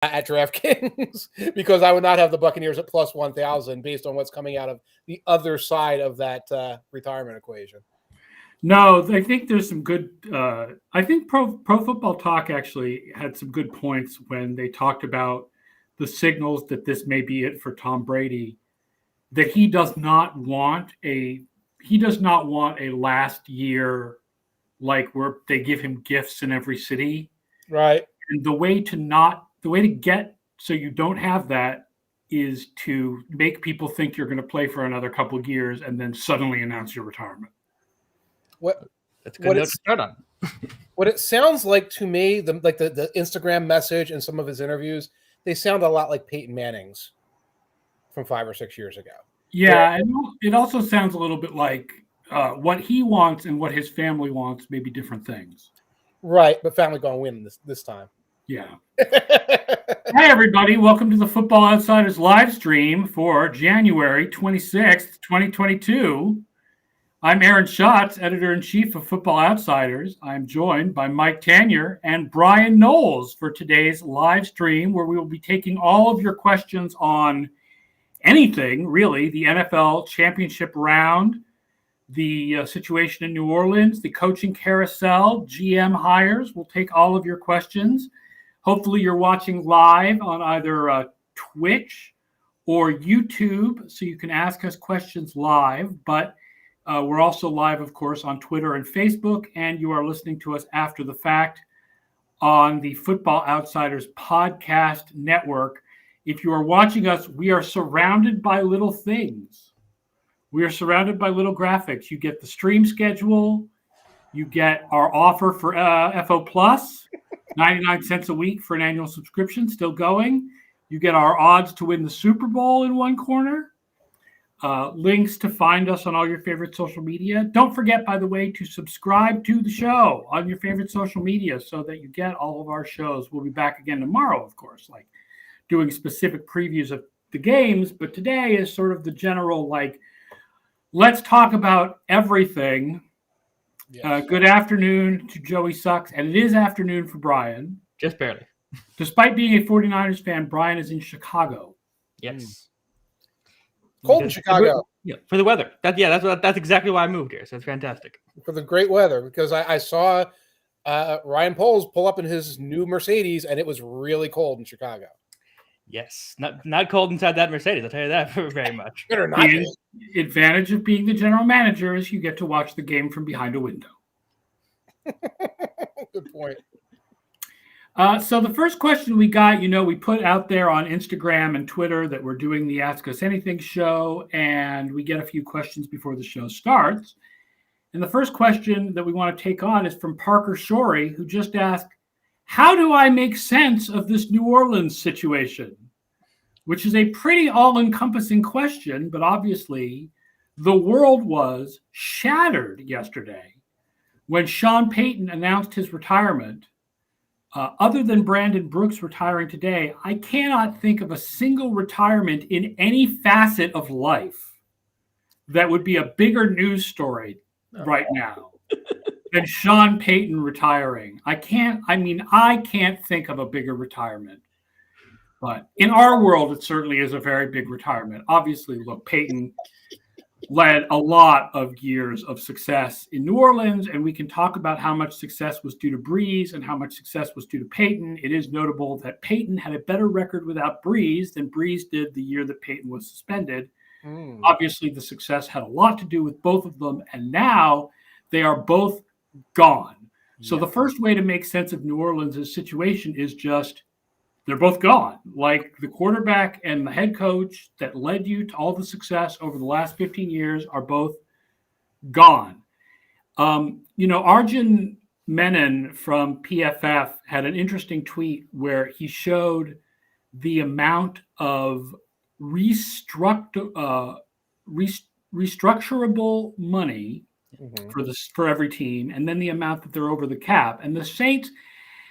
at DraftKings because I would not have the Buccaneers at plus 1,000 based on what's coming out of the other side of that retirement equation. No, I think there's some good. I think Pro Football Talk actually had some good points when they talked about the signals that this may be it for Tom Brady. That he does not want a last year like where they give him gifts in every city. Right. And the way to get so you don't have that is to make people think you're going to play for another couple of years and then suddenly announce your retirement. That's a good note to start on. What it sounds like to me, the Instagram message and some of his interviews, they sound a lot like Peyton Manning's from 5 or 6 years ago. Yeah, and it also sounds a little bit like what he wants and what his family wants may be different things. Right, but family going to win this time. Yeah. Hi, everybody. Welcome to the Football Outsiders live stream for January 26th, 2022. I'm Aaron Schatz, editor-in-chief of Football Outsiders. I'm joined by Mike Tanier and Bryan Knowles for today's live stream, where we will be taking all of your questions on anything, really, the NFL championship round, the situation in New Orleans, the coaching carousel, GM hires. We'll take all of your questions. Hopefully you're watching live on either Twitch or YouTube, so you can ask us questions live, but we're also live, of course, on Twitter and Facebook, and you are listening to us after the fact on the Football Outsiders podcast network. If you are watching us, we are surrounded by little things. We are surrounded by little graphics. You get the stream schedule. You get our offer for FO Plus, 99 cents a week for an annual subscription, still going. You get our odds to win the Super Bowl in one corner. Links to find us on all your favorite social media. Don't forget, by the way, to subscribe to the show on your favorite social media so that you get all of our shows. We'll be back again tomorrow, of course, like doing specific previews of the games. But today is sort of the general, let's talk about everything. Yes. Good afternoon to Joey Sucks. And it is afternoon for Bryan. Just barely. Despite being a 49ers fan, Bryan is in Chicago. Yes. Cold in Chicago. Yeah, for the weather. That's exactly why I moved here. So it's fantastic. For the great weather, because I saw Ryan Poles pull up in his new Mercedes, and it was really cold in Chicago. Yes, not cold inside that Mercedes. I'll tell you that very much. The advantage of being the general manager is you get to watch the game from behind a window. Good point. So the first question we got, we put out there on Instagram and Twitter that we're doing the Ask Us Anything show, and we get a few questions before the show starts. And the first question that we want to take on is from Parker Shorey, who just asked, how do I make sense of this New Orleans situation? Which is a pretty all-encompassing question, but obviously the world was shattered yesterday when Sean Payton announced his retirement. Other than Brandon Brooks retiring today, I cannot think of a single retirement in any facet of life that would be a bigger news story right now than Sean Payton retiring. I can't think of a bigger retirement. But in our world, it certainly is a very big retirement. Obviously, look, Payton led a lot of years of success in New Orleans, and we can talk about how much success was due to Breeze and how much success was due to Payton. It is notable that Payton had a better record without Breeze than Breeze did the year that Payton was suspended. Obviously, the success had a lot to do with both of them, and now they are both gone. So the first way to make sense of New Orleans' situation is just they're both gone. Like the quarterback and the head coach that led you to all the success over the last 15 years are both gone. Arjun Menon from PFF had an interesting tweet where he showed the amount of restructurable money for every team, and then the amount that they're over the cap. And the Saints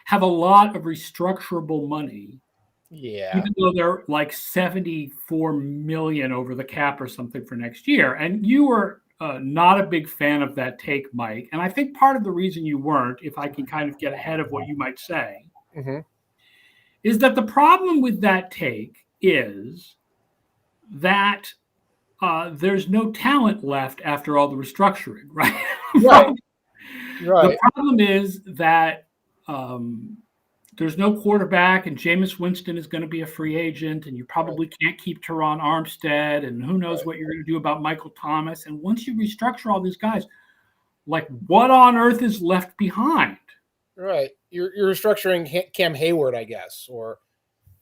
have a lot of restructurable money. Yeah. Even though they're like $74 million over the cap or something for next year. And you were not a big fan of that take, Mike. And I think part of the reason you weren't, if I can kind of get ahead of what you might say, is that the problem with that take is that there's no talent left after all the restructuring, right? Right. The problem is that there's no quarterback, and Jameis Winston is going to be a free agent, and you probably can't keep Teron Armstead, and who knows what you're going to do about Michael Thomas. And once you restructure all these guys, like, what on earth is left behind? Right. You're restructuring Cam Hayward, I guess, or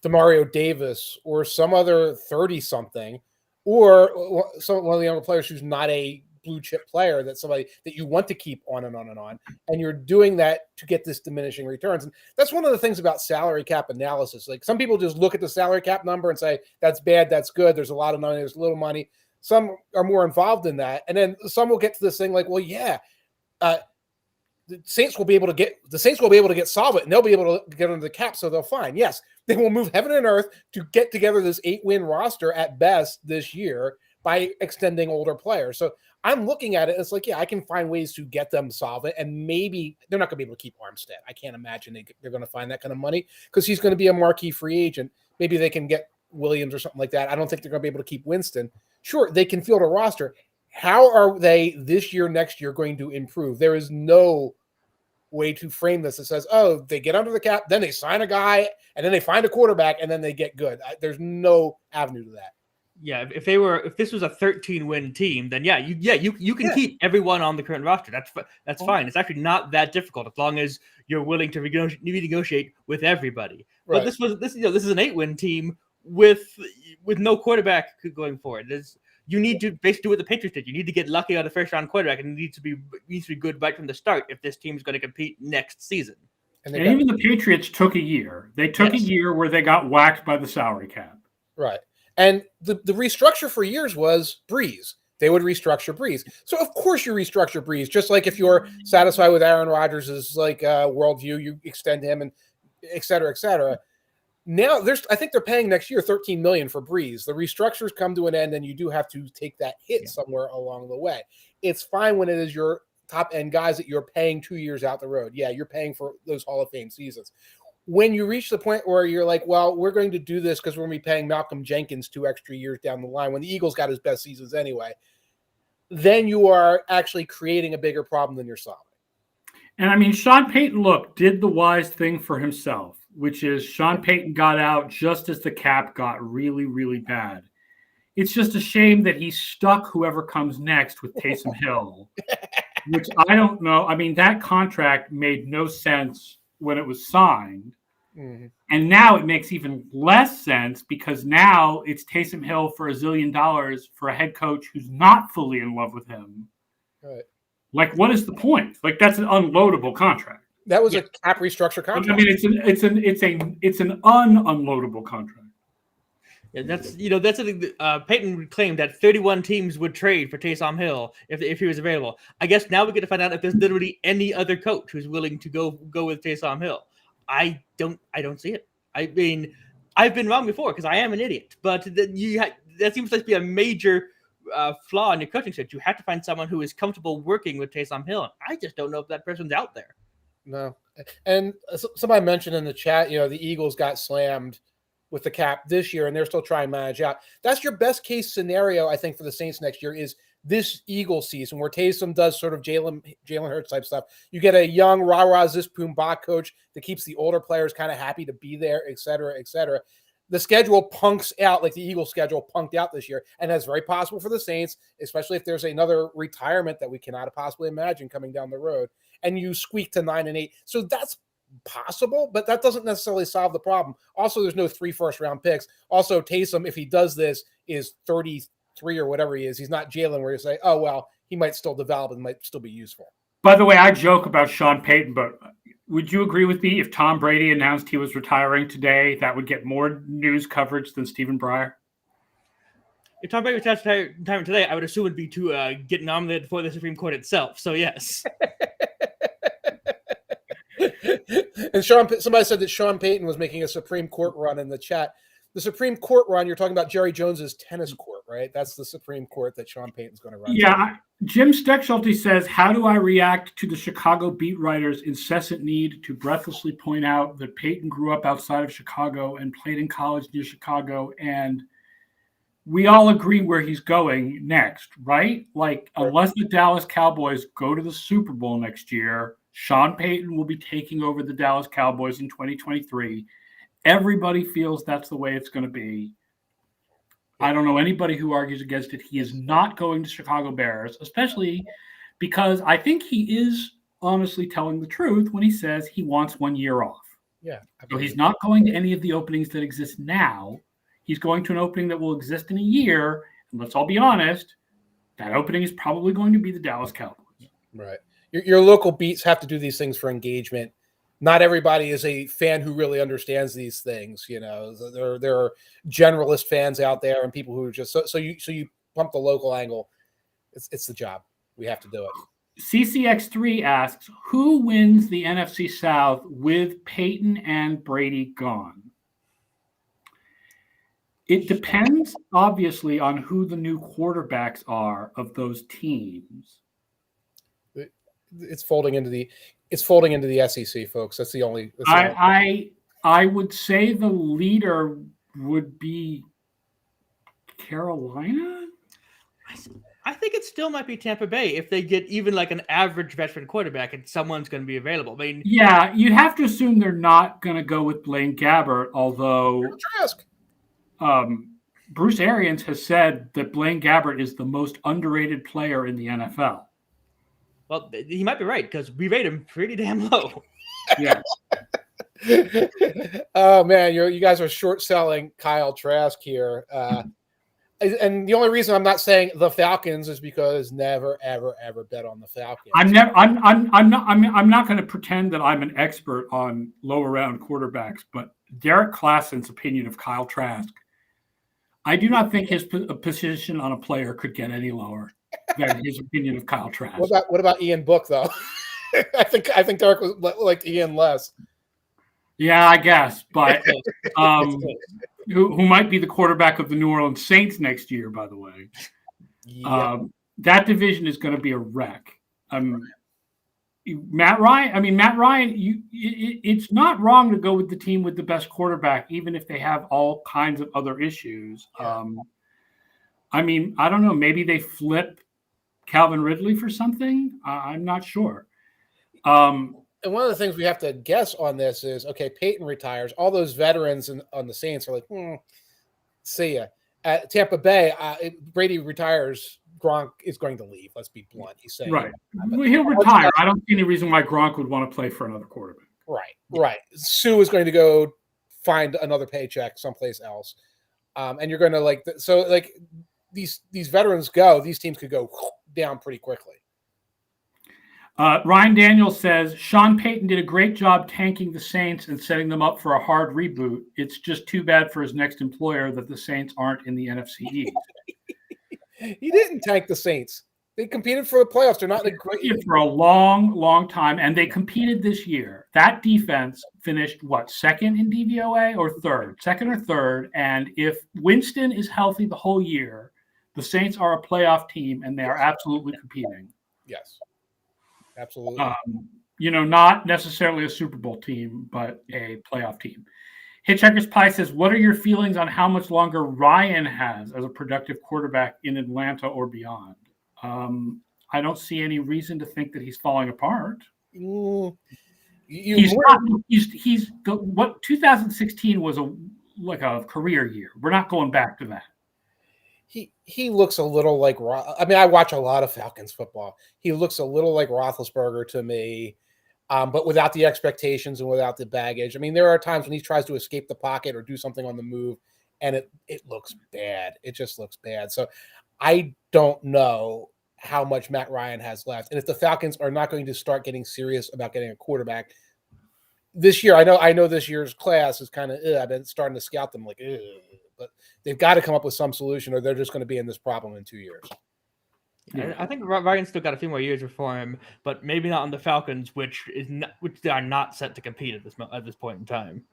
Demario Davis, or some other 30-something, or one of the younger players who's not a blue chip player, that somebody that you want to keep on and on and on. And you're doing that to get this diminishing returns. And that's one of the things about salary cap analysis. Like, some people just look at the salary cap number and say, that's bad, that's good. There's a lot of money, there's little money. Some are more involved in that. And then some will get to this thing like, well, yeah, the Saints will be able to get solvent, and they'll be able to get under the cap, so they'll fine. Yes, they will move heaven and earth to get together this 8-win roster at best this year by extending older players. So I'm looking at it, it's like, yeah, I can find ways to get them solvent, and maybe they're not going to be able to keep Armstead. I can't imagine they're going to find that kind of money because he's going to be a marquee free agent. Maybe they can get Williams or something like that. I don't think they're going to be able to keep Winston. Sure, they can field a roster. How are they this year, next year going to improve? There is no way to frame this that says, oh, they get under the cap, then they sign a guy, and then they find a quarterback, and then they get good. There's no avenue to that. Yeah, if this was a 13-win team, then you can keep everyone on the current roster. That's fine. It's actually not that difficult as long as you're willing to renegotiate with everybody. Right. But this is an 8-win team with no quarterback going forward. You need to basically do what the Patriots did. You need to get lucky on the first-round quarterback, and it needs to be good right from the start if this team is going to compete next season. And even the Patriots took a year. They took a year where they got whacked by the salary cap. Right. And the restructure for years was Breeze. They would restructure Breeze. So, of course, you restructure Breeze. Just like if you're satisfied with Aaron Rodgers' worldview, you extend him, and et cetera, et cetera. Now, I think they're paying next year $13 million for Breeze. The restructures come to an end, and you do have to take that hit somewhere along the way. It's fine when it is your top-end guys that you're paying 2 years out the road. Yeah, you're paying for those Hall of Fame seasons. When you reach the point where you're like, well, we're going to do this because we're going to be paying Malcolm Jenkins 2 extra years down the line when the Eagles got his best seasons anyway, then you are actually creating a bigger problem than you're solving. And, I mean, Sean Payton, did the wise thing for himself, which is Sean Payton got out just as the cap got really, really bad. It's just a shame that he stuck whoever comes next with Taysom Hill, which I don't know. I mean, that contract made no sense when it was signed. Mm-hmm. And now it makes even less sense because now it's Taysom Hill for $1 zillion for a head coach who's not fully in love with him. Right. Like, what is the point? Like, that's an unloadable contract. That was a cap restructure contract. I mean, it's an unloadable contract. Yeah, that's something that Payton would claim that 31 teams would trade for Taysom Hill if he was available. I guess now we get to find out if there's literally any other coach who's willing to go with Taysom Hill. I don't see it. I mean, I've been wrong before because I am an idiot, but that seems to be a major flaw in your coaching set. You have to find someone who is comfortable working with Taysom Hill. I just don't know if that person's out there. No. And somebody mentioned in the chat, the Eagles got slammed with the cap this year, and they're still trying to manage out. That's your best case scenario, I think, for the Saints next year is this Eagles season where Taysom does sort of Jalen Hurts type stuff. You get a young rah-rah Ziz-Pumbaa coach that keeps the older players kind of happy to be there, et cetera, et cetera. The schedule punks out like the Eagles schedule punked out this year, and that's very possible for the Saints, especially if there's another retirement that we cannot possibly imagine coming down the road, and you squeak to 9-8. So that's possible, but that doesn't necessarily solve the problem. Also, there's no 3 first-round picks. Also, Taysom, if he does this, is 33 or whatever he is. He's not Jalen where you say, oh, well, he might still develop and might still be useful. By the way, I joke about Sean Payton, but would you agree with me if Tom Brady announced he was retiring today, that would get more news coverage than Stephen Breyer? If Tom Brady was retiring today, I would assume it would be to get nominated for the Supreme Court itself. So, yes. And somebody said that Sean Payton was making a Supreme Court run in the chat. The Supreme Court run, you're talking about Jerry Jones's tennis court right? That's the Supreme Court that Sean Payton's going to run. Yeah. Jim Steckschulte says, how do I react to the Chicago beat writers' incessant need to breathlessly point out that Payton grew up outside of Chicago and played in college near Chicago, and we all agree where he's going next, right? Like, unless the Dallas Cowboys go to the Super Bowl next year, Sean Payton will be taking over the Dallas Cowboys in 2023. Everybody feels that's the way it's going to be. I don't know anybody who argues against it. He is not going to Chicago Bears, especially because I think he is honestly telling the truth when he says he wants 1 year off. Yeah. So he's not going to any of the openings that exist now. He's going to an opening that will exist in a year. And let's all be honest, that opening is probably going to be the Dallas Cowboys. Right. Your local beats have to do these things for engagement. Not everybody is a fan who really understands these things. You know, there are generalist fans out there and people who are just so you pump the local angle. It's the job. We have to do it. CCX3 asks, who wins the NFC South with Payton and Brady gone? It depends, obviously, on who the new quarterbacks are of those teams. It's folding into the SEC, folks. That's the only. I would say the leader would be Carolina. I think it still might be Tampa Bay if they get even like an average veteran quarterback and someone's going to be available. I mean, yeah, you'd have to assume they're not going to go with Blaine Gabbert, although Bruce Arians has said that Blaine Gabbert is the most underrated player in the NFL. Well, he might be right because we rate him pretty damn low. Yeah. Oh man, you guys are short selling Kyle Trask here, and the only reason I'm not saying the Falcons is because never, ever, ever bet on the Falcons. I'm not going to pretend that I'm an expert on lower round quarterbacks, but Derek Klassen's opinion of Kyle Trask, I do not think his position on a player could get any lower than his opinion of Kyle Trask. What about Ian Book though? I think Derek was like Ian less. Yeah, I guess, but who might be the quarterback of the New Orleans Saints next year, by the way. Yeah. That division is going to be a wreck. Matt Ryan, it's not wrong to go with the team with the best quarterback, even if they have all kinds of other issues. Yeah. I don't know. Maybe they flip Calvin Ridley for something. I'm not sure. And one of the things we have to guess on this is, okay, Payton retires. All those veterans on the Saints are like, see ya. At Tampa Bay, Brady retires. Gronk is going to leave. Let's be blunt. He's saying right. He'll retire. I don't see any reason why Gronk would want to play for another quarterback. Right. Sue is going to go find another paycheck someplace else, and you're going to these veterans go. These teams could go down pretty quickly. Ryan Daniels says, Sean Payton did a great job tanking the Saints and setting them up for a hard reboot. It's just too bad for his next employer that the Saints aren't in the NFC East. He didn't tank the Saints. They competed for the playoffs. They're not in a great for a long, long time, and they competed this year. That defense finished, second in DVOA or third? Second or third, and if Winston is healthy the whole year, the Saints are a playoff team, and they are absolutely competing. Yes. Absolutely. Not necessarily a Super Bowl team, but a playoff team. Hitchhiker's Pie says, what are your feelings on how much longer Ryan has as a productive quarterback in Atlanta or beyond? I don't see any reason to think that he's falling apart. 2016 was a career year. We're not going back to that. He looks a little like I watch a lot of Falcons football. He looks a little like Roethlisberger to me, but without the expectations and without the baggage. There are times when he tries to escape the pocket or do something on the move, and it looks bad. It just looks bad. So I don't know how much Matt Ryan has left, and if the Falcons are not going to start getting serious about getting a quarterback this year, I know this year's class is kind of. I've been starting to scout them like. But they've got to come up with some solution, or they're just going to be in this problem in 2 years. Yeah. I think Ryan's still got a few more years before him, but maybe not on the Falcons, which they are not set to compete at this point in time.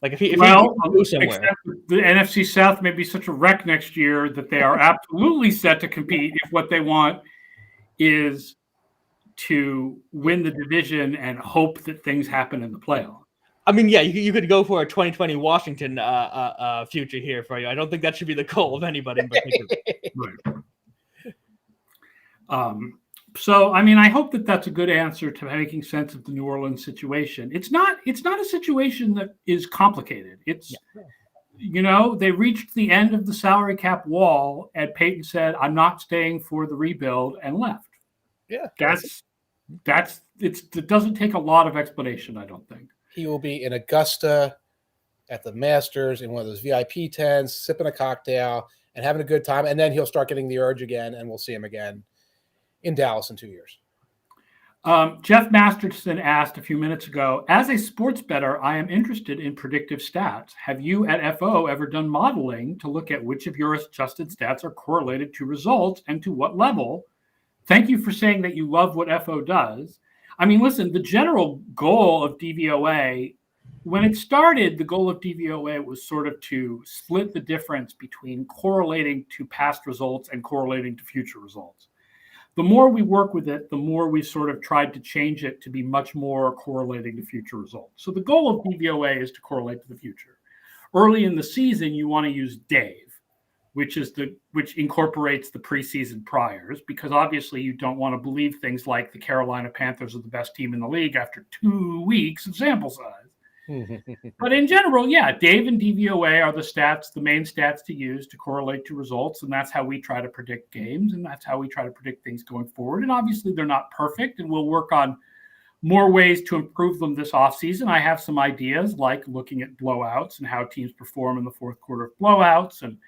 Like if he well, can go somewhere. except the NFC South may be such a wreck next year that they are absolutely set to compete if what they want is to win the division and hope that things happen in the playoffs. I mean, yeah, you could go for a 2020 Washington future here for you. I don't think that should be the goal of anybody in particular. Right. So, I mean, I hope that that's a good answer to making sense of the New Orleans situation. It's not a situation that is complicated. It's, they reached the end of the salary cap wall and Payton said, I'm not staying for the rebuild, and left. Yeah. It doesn't take a lot of explanation, I don't think. He will be in Augusta at the Masters in one of those VIP tents, sipping a cocktail and having a good time. And then he'll start getting the urge again, and we'll see him again in Dallas in 2 years. Jeff Masterson asked a few minutes ago, as a sports bettor, I am interested in predictive stats. Have you at FO ever done modeling to look at which of your adjusted stats are correlated to results and to what level? Thank you for saying that you love what FO does. I mean, listen, the general goal of DVOA, when it started, the goal of DVOA was sort of to split the difference between correlating to past results and correlating to future results. The more we work with it, the more we sort of tried to change it to be much more correlating to future results. So the goal of DVOA is to correlate to the future. Early in the season, you want to use Dave, which incorporates the preseason priors, because obviously you don't want to believe things like the Carolina Panthers are the best team in the league after 2 weeks of sample size. But in general, yeah, Dave and DVOA are the main stats to use to correlate to results. And that's how we try to predict games. And that's how we try to predict things going forward. And obviously they're not perfect, and we'll work on more ways to improve them this offseason. I have some ideas like looking at blowouts and how teams perform in the fourth quarter of blowouts, and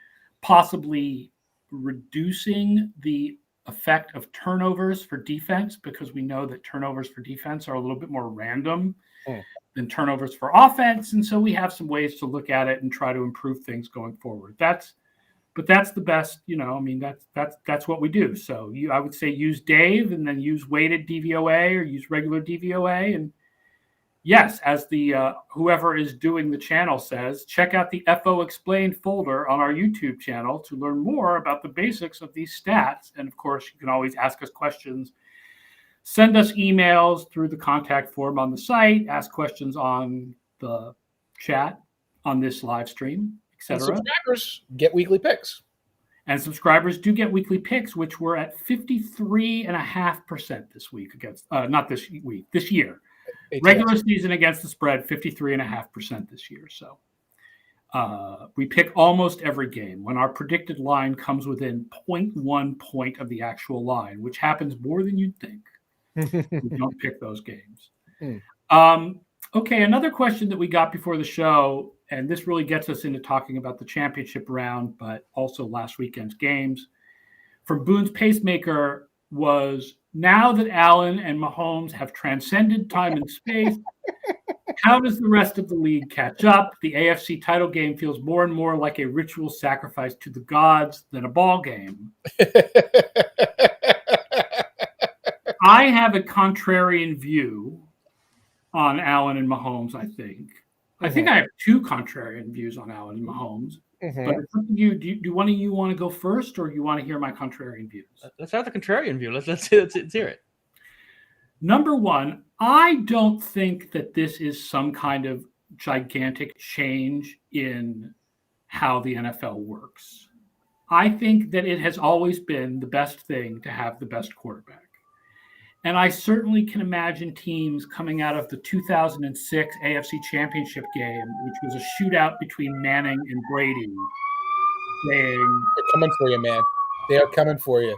possibly reducing the effect of turnovers for defense, because we know that turnovers for defense are a little bit more random than turnovers for offense. And so we have some ways to look at it and try to improve things going forward. That's the best, that's what we do. So I would say use Dave, and then use weighted DVOA or use regular DVOA. And yes, as the whoever is doing the channel says, check out the FO Explained folder on our YouTube channel to learn more about the basics of these stats. And of course, you can always ask us questions. Send us emails through the contact form on the site, ask questions on the chat on this live stream, etc. And subscribers get weekly picks. And subscribers do get weekly picks, which were at 53.5% this week against, not this week, this year. Regular season against the spread, 53.5% this year. So we pick almost every game when our predicted line comes within 0.1 point of the actual line, which happens more than you'd think. We don't pick those games. Okay, another question that we got before the show, and this really gets us into talking about the championship round, but also last weekend's games, from Boone's Pacemaker, was, now that Allen and Mahomes have transcended time and space, how does the rest of the league catch up? The AFC title game feels more and more like a ritual sacrifice to the gods than a ball game. I have a contrarian view on Allen and Mahomes, I think. I think I have two contrarian views on Allen and Mahomes. But it's up to you. Do one of you want to go first, or do you want to hear my contrarian views? Let's have the contrarian view. Let's hear it. Number one, I don't think that this is some kind of gigantic change in how the NFL works. I think that it has always been the best thing to have the best quarterback. And I certainly can imagine teams coming out of the 2006 AFC Championship game, which was a shootout between Manning and Brady, saying, they're coming for you, man. They are coming for you.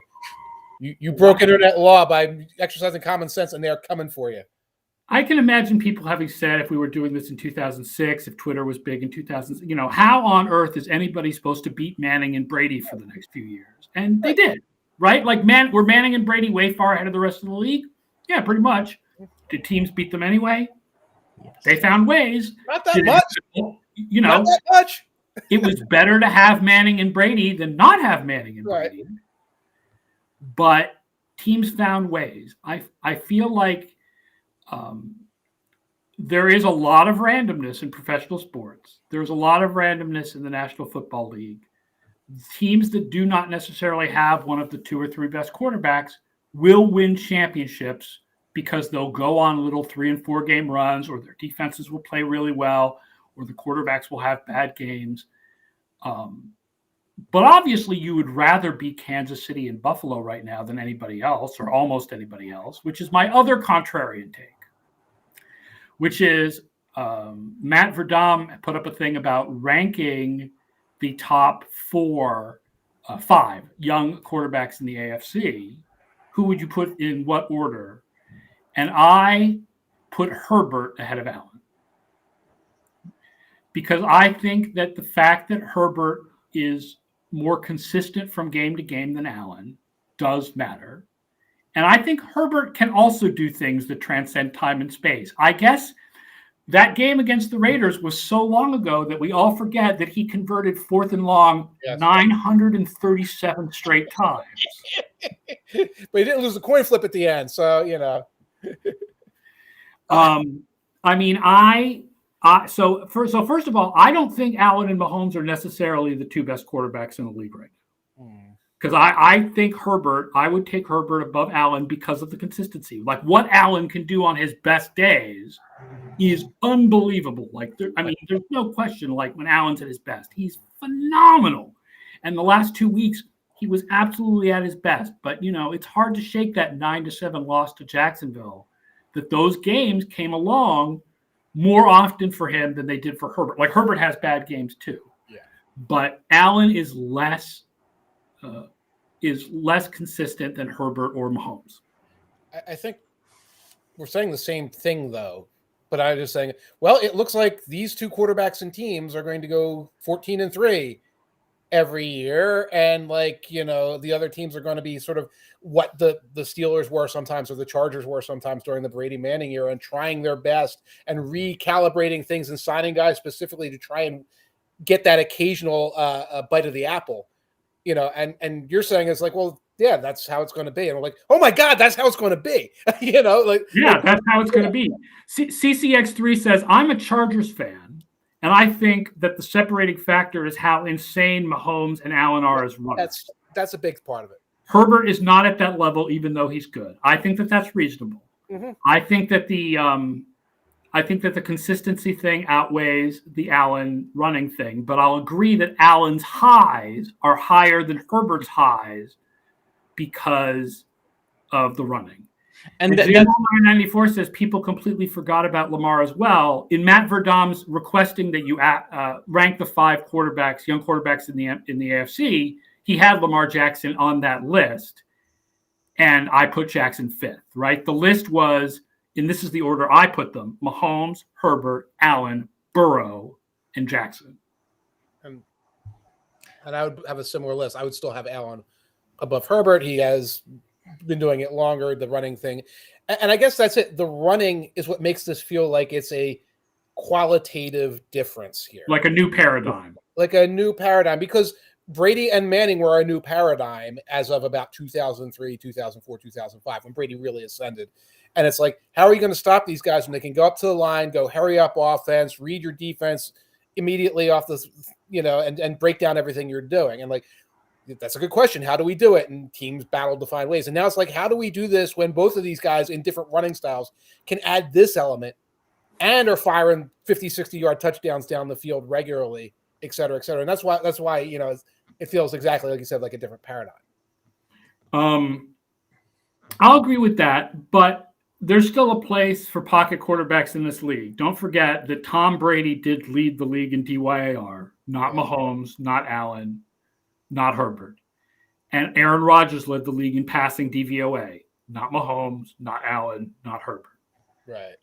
You broke internet law by exercising common sense, and they are coming for you. I can imagine people having said, if we were doing this in 2006, if Twitter was big in 2000, how on earth is anybody supposed to beat Manning and Brady for the next few years? And they did. Right? Like, were Manning and Brady way far ahead of the rest of the league? Yeah, pretty much. Did teams beat them anyway? Yes. They found ways. Not that much. Not that much. It was better to have Manning and Brady than not have Manning and Brady. But teams found ways. I feel like there is a lot of randomness in professional sports. There's a lot of randomness in the National Football League. Teams that do not necessarily have one of the 2 or 3 best quarterbacks will win championships because they'll go on little 3 and 4 game runs, or their defenses will play really well, or the quarterbacks will have bad games. But obviously you would rather be Kansas City and Buffalo right now than anybody else, or almost anybody else, which is my other contrarian take, which is Matt Verdam put up a thing about ranking the top 5 young quarterbacks in the AFC. Who would you put in what order? And I put Herbert ahead of Allen, because I think that the fact that Herbert is more consistent from game to game than Allen does matter. And I think Herbert can also do things that transcend time and space. I guess that game against the Raiders was so long ago that we all forget that he converted 4th and long 937 straight times. But he didn't lose the coin flip at the end, so I mean, so first of all, I don't think Allen and Mahomes are necessarily the 2 best quarterbacks in the league right now. Because I think I would take Herbert above Allen because of the consistency. Like, what Allen can do on his best days is unbelievable. Like, there's no question. Like, when Allen's at his best, he's phenomenal. And the last 2 weeks, he was absolutely at his best. But it's hard to shake that 9-7 loss to Jacksonville. That those games came along more often for him than they did for Herbert. Like, Herbert has bad games too. Yeah. But Allen is less consistent than Herbert or Mahomes. I think we're saying the same thing, though. But I'm just saying, well, it looks like these 2 quarterbacks and teams are going to go 14-3 every year. And the other teams are going to be sort of what the Steelers were sometimes, or the Chargers were sometimes during the Brady Manning era, and trying their best and recalibrating things and signing guys specifically to try and get that occasional bite of the apple, and you're saying it's like, well, yeah, that's how it's going to be. And we're like, oh my God, that's how it's going to be. Yeah, that's how it's going to be. CCX3 says, I'm a Chargers fan, and I think that the separating factor is how insane Mahomes and Allen are as runners. That's a big part of it. Herbert is not at that level, even though he's good. I think that that's reasonable. Mm-hmm. I think that the consistency thing outweighs the Allen running thing, but I'll agree that Allen's highs are higher than Herbert's highs because of the running. And 94 says people completely forgot about Lamar as well. In Matt Verdam's requesting that you rank the 5 quarterbacks, young quarterbacks in the AFC, he had Lamar Jackson on that list, and I put Jackson 5th, right? The list was, and this is the order I put them: Mahomes, Herbert, Allen, Burrow, and Jackson. And I would have a similar list. I would still have Allen above Herbert. He has been doing it longer, the running thing. And I guess that's it. The running is what makes this feel like it's a qualitative difference here. Like a new paradigm. Because Brady and Manning were a new paradigm as of about 2003, 2004, 2005, when Brady really ascended. And it's like, how are you going to stop these guys when they can go up to the line, go hurry up offense, read your defense immediately off the, and break down everything you're doing? And that's a good question. How do we do it? And teams battled to find ways. And now it's like, how do we do this when both of these guys in different running styles can add this element and are firing 50, 60-yard touchdowns down the field regularly, et cetera, et cetera. And that's why, it feels exactly like you said, like a different paradigm. I'll agree with that, but there's still a place for pocket quarterbacks in this league. Don't forget that Tom Brady did lead the league in DYAR, not Mahomes, not Allen, not Herbert. And Aaron Rodgers led the league in passing DVOA, not Mahomes, not Allen, not Herbert. Right.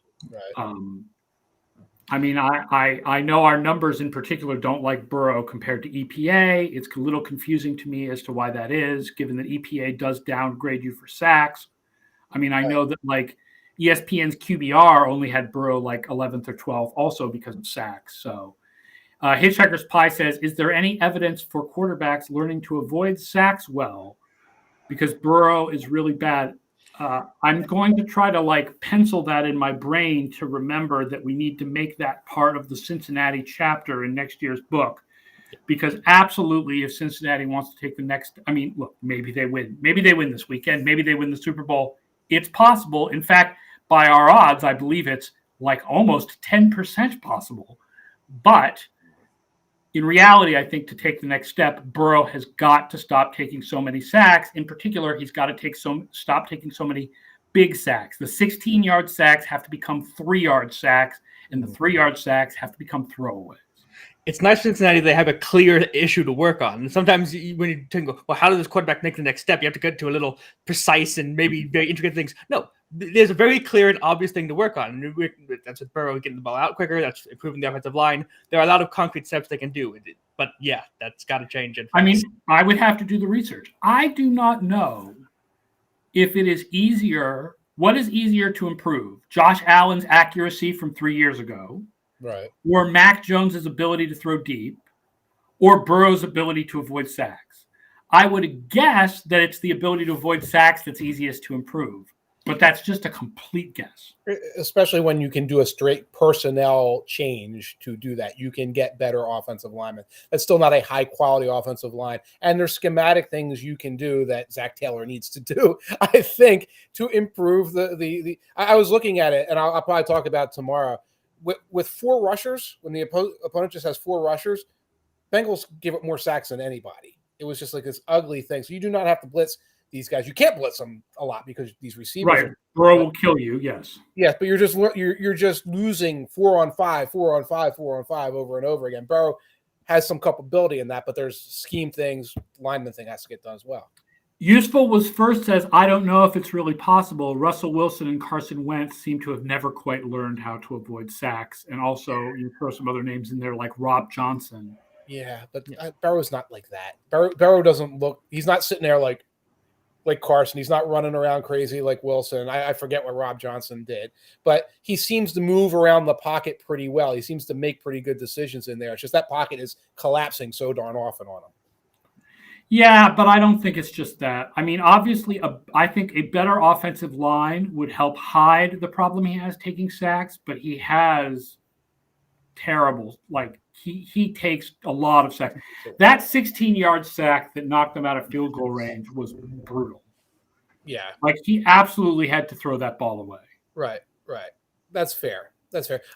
I know our numbers in particular don't like Burrow compared to EPA. It's a little confusing to me as to why that is, given that EPA does downgrade you for sacks. I know that ESPN's QBR only had Burrow 11th or 12th also because of sacks. So Hitchhiker's Pie says, is there any evidence for quarterbacks learning to avoid sacks well? Because Burrow is really bad I'm going to try to pencil that in my brain to remember that we need to make that part of the Cincinnati chapter in next year's book. Because absolutely, if Cincinnati wants to take the next, look, maybe they win. Maybe they win this weekend. Maybe they win the Super Bowl. It's possible. In fact, by our odds, I believe it's almost 10% possible. But in reality, I think to take the next step, Burrow has got to stop taking so many sacks. In particular, he's got to stop taking so many big sacks. The 16-yard sacks have to become 3-yard sacks, and the 3-yard sacks have to become throwaways. It's nice for Cincinnati they have a clear issue to work on. And sometimes when you think, well, how does this quarterback make the next step? You have to get to a little precise and maybe very intricate things. No, there's a very clear and obvious thing to work on. That's with Burrow getting the ball out quicker. That's improving the offensive line. There are a lot of concrete steps they can do. But yeah, that's got to change. I would have to do the research. I do not know if it is easier. What is easier to improve? Josh Allen's accuracy from 3 years ago. Right. Or Mac Jones's ability to throw deep, or Burrow's ability to avoid sacks. I would guess that it's the ability to avoid sacks that's easiest to improve, but that's just a complete guess. Especially when you can do a straight personnel change to do that. You can get better offensive linemen. That's still not a high-quality offensive line. And there's schematic things you can do that Zach Taylor needs to do, I think, to improve the I was looking at it, and I'll probably talk about it tomorrow. With 4 rushers, when the opponent just has 4 rushers, Bengals give up more sacks than anybody. It was just this ugly thing. So you do not have to blitz these guys. You can't blitz them a lot because these receivers. Right, Burrow will kill you. Yes. Yes, but you're just losing 4 on 5, 4 on 5, 4 on 5 over and over again. Burrow has some culpability in that, but there's scheme things, lineman thing has to get done as well. Useful was first says, I don't know if it's really possible. Russell Wilson and Carson Wentz seem to have never quite learned how to avoid sacks. And also you throw some other names in there like Rob Johnson. Yeah, but Burrow's not like that. Burrow doesn't look – he's not sitting there like Carson. He's not running around crazy like Wilson. I forget what Rob Johnson did. But he seems to move around the pocket pretty well. He seems to make pretty good decisions in there. It's just that pocket is collapsing so darn often on him. Yeah, but I don't think it's just that. Obviously, I think a better offensive line would help hide the problem he has taking sacks, but he has terrible, he takes a lot of sacks. That 16-yard sack that knocked him out of field goal range was brutal. Yeah. He absolutely had to throw that ball away. Right. That's fair.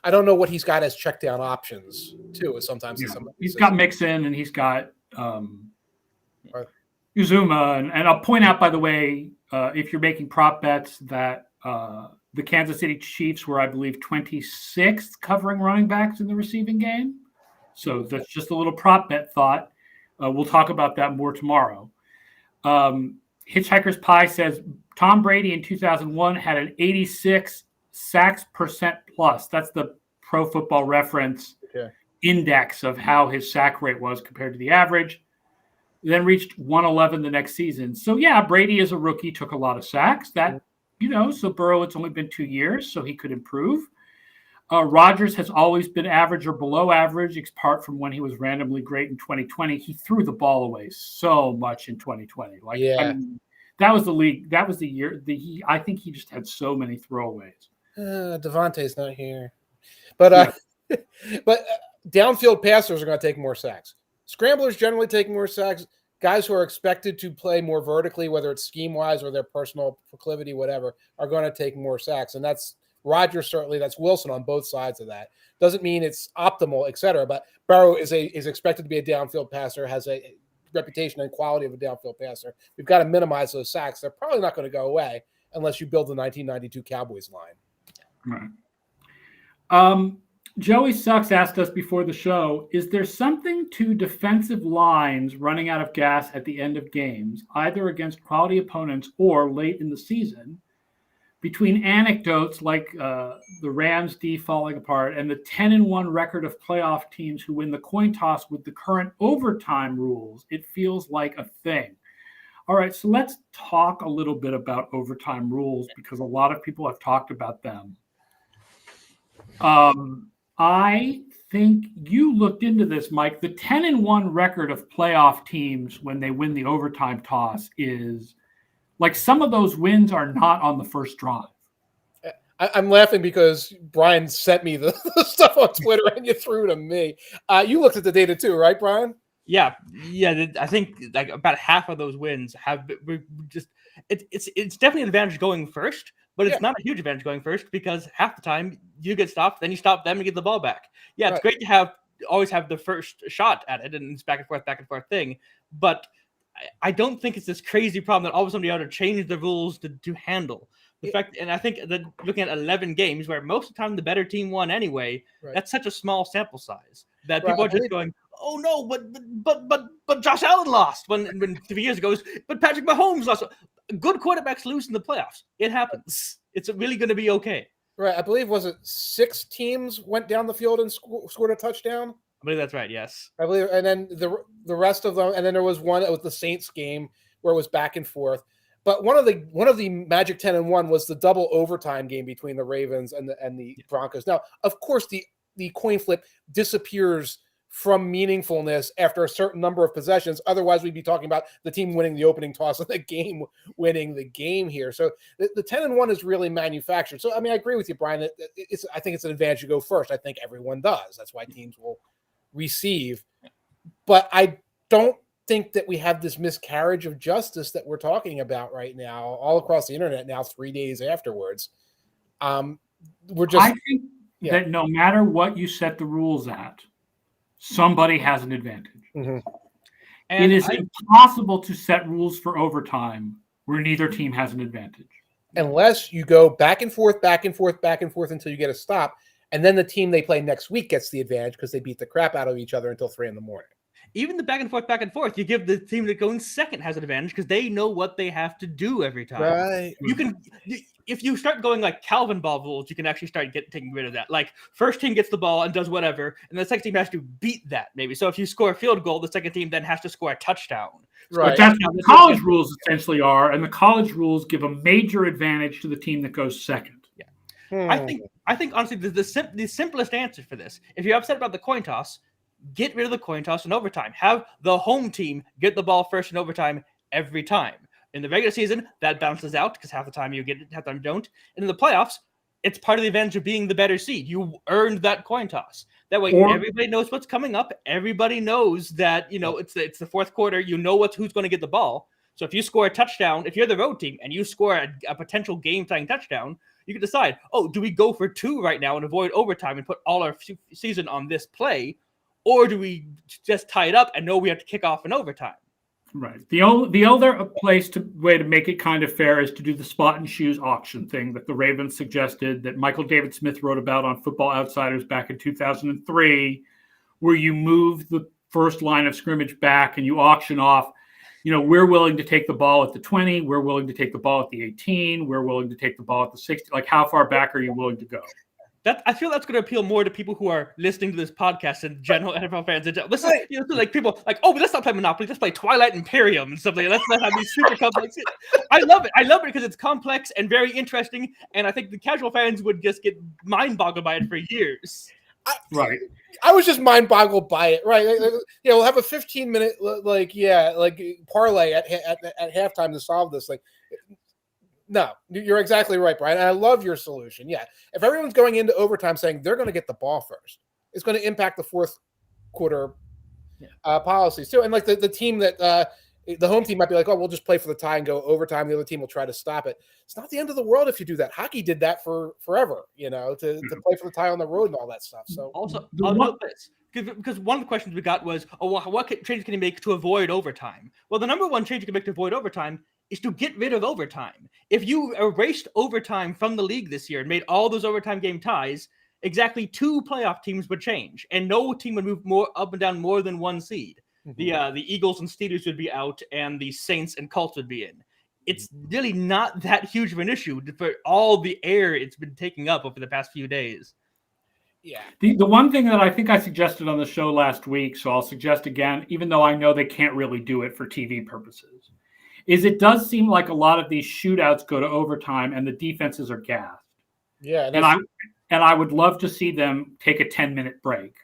I don't know what he's got as check down options, too, sometimes. Yeah. He's got Mixon and he's got Uzuma, and I'll point out, by the way, if you're making prop bets, that the Kansas City Chiefs were, I believe, 26th covering running backs in the receiving game. So that's just a little prop bet thought. We'll talk about that more tomorrow. Hitchhiker's Pie says Tom Brady in 2001 had an 86 sacks percent plus. That's the Pro Football Reference index of how his sack rate was compared to the average. Then reached 111 the next season. So, yeah, Brady as a rookie took a lot of sacks. So Burrow, it's only been 2 years, so he could improve. Rodgers has always been average or below average, apart from when he was randomly great in 2020. He threw the ball away so much in 2020. That was the league. That was the year. I think he just had so many throwaways. Devontae's not here. But downfield passers are going to take more sacks. Scramblers generally take more sacks. Guys who are expected to play more vertically, whether it's scheme-wise or their personal proclivity, whatever, are going to take more sacks. And that's Rodgers, certainly. That's Wilson on both sides of that. Doesn't mean it's optimal, et cetera, but Burrow is expected to be a downfield passer, has a reputation and quality of a downfield passer. We've got to minimize those sacks. They're probably not going to go away unless you build the 1992 Cowboys line. Right. Joey Sucks asked us before the show, is there something to defensive lines running out of gas at the end of games, either against quality opponents or late in the season, between anecdotes like the Rams D falling apart and the 10-1 record of playoff teams who win the coin toss with the current overtime rules? It feels like a thing. All right, so let's talk a little bit about overtime rules because a lot of people have talked about them. I think you looked into this, Mike. The 10-1 record of playoff teams when they win the overtime toss is Like some of those wins are not on the first drive. I'm laughing because Brian sent me the stuff on Twitter and you threw it to me. You looked at the data too, right, Brian? Yeah. I think like about half of those wins have just it's definitely an advantage going first, but it's not a huge advantage going first because half the time you get stopped, then you stop them and get the ball back. Yeah, it's great to always have the first shot at it, and it's back and forth thing. But I don't think it's this crazy problem that all of a sudden you have to change the rules to handle the fact. And I think that looking at 11 games where most of the time the better team won anyway, that's such a small sample size that people are just going, oh no, but Josh Allen lost when 3 years ago, but Patrick Mahomes lost. Good quarterbacks lose in the playoffs. It happens. It's really going to be okay. Right. I believe, was it 6 teams went down the field and scored a touchdown? I believe that's right. Yes. I believe, and then the rest of them, and then there was one with the Saints game where it was back and forth. But one of the Magic 10 and 1 was the double overtime game between the Ravens and the Broncos. Now, of course, the coin flip disappears from meaningfulness after a certain number of possessions. Otherwise, we'd be talking about the team winning the opening toss and the game winning the game here. So the 10 and 1 is really manufactured. So I mean, I agree with you, Brian. I think it's an advantage to go first. I think everyone does. That's why teams will receive. But I don't think that we have this miscarriage of justice that we're talking about right now all across the internet now 3 days afterwards. I think that no matter what you set the rules at, somebody has an advantage. Mm-hmm. And it is impossible to set rules for overtime where neither team has an advantage. Unless you go back and forth until you get a stop, and then the team they play next week gets the advantage because they beat the crap out of each other until 3 a.m. Even the back and forth, you give the team that goes second has an advantage because they know what they have to do every time. Right. If you start going like Calvin ball rules, you can actually start taking rid of that. Like first team gets the ball and does whatever, and the second team has to beat that maybe. So if you score a field goal, the second team then has to score a touchdown. Right. But that's what the college rules essentially are, and the college rules give a major advantage to the team that goes second. Yeah. I think honestly the simplest answer for this, if you're upset about the coin toss, get rid of the coin toss in overtime. Have the home team get the ball first in overtime every time. In the regular season, that bounces out because half the time you get it, half the time you don't. And in the playoffs, it's part of the advantage of being the better seed. You earned that coin toss. That way, everybody knows what's coming up. Everybody knows that it's the fourth quarter. You know who's going to get the ball. So if you score a touchdown, if you're the road team and you score a potential game-tying touchdown, you can decide, do we go for 2 right now and avoid overtime and put all our season on this play? Or do we just tie it up and know we have to kick off in overtime? Right. The other way to make it kind of fair is to do the spot and shoes auction thing that the Ravens suggested, that Michael David Smith wrote about on Football Outsiders back in 2003, where you move the first line of scrimmage back and you auction off, we're willing to take the ball at the 20, we're willing to take the ball at the 18, we're willing to take the ball at the 60. Like, how far back are you willing to go? I feel that's going to appeal more to people who are listening to this podcast and general NFL fans. Listen, like people like, let's not play Monopoly. Let's play Twilight Imperium and stuff like that. Let's not have these super complex. I love it. I love it because it's complex and very interesting. And I think the casual fans would just get mind boggled by it for years. I was just mind boggled by it. Right. We'll have a 15-minute parlay at halftime to solve this. No, you're exactly right, Brian. And I love your solution. Yeah. If everyone's going into overtime saying they're going to get the ball first, it's going to impact the fourth quarter policies too. And like the team that the home team might be like, we'll just play for the tie and go overtime. The other team will try to stop it. It's not the end of the world if you do that. Hockey did that for forever, to play for the tie on the road and all that stuff. So also, I'll note this. Because one of the questions we got was, what changes can you make to avoid overtime? Well, the number one change you can make to avoid overtime is to get rid of overtime. If you erased overtime from the league this year and made all those overtime game ties, exactly 2 playoff teams would change, and no team would move more up and down more than 1 seed. Mm-hmm. The Eagles and Steelers would be out, and the Saints and Colts would be in. It's really not that huge of an issue for all the air it's been taking up over the past few days. Yeah. The one thing that I think I suggested on the show last week, so I'll suggest again, even though I know they can't really do it for TV purposes, is it does seem like a lot of these shootouts go to overtime and the defenses are gassed. Yeah. And I would love to see them take a 10-minute break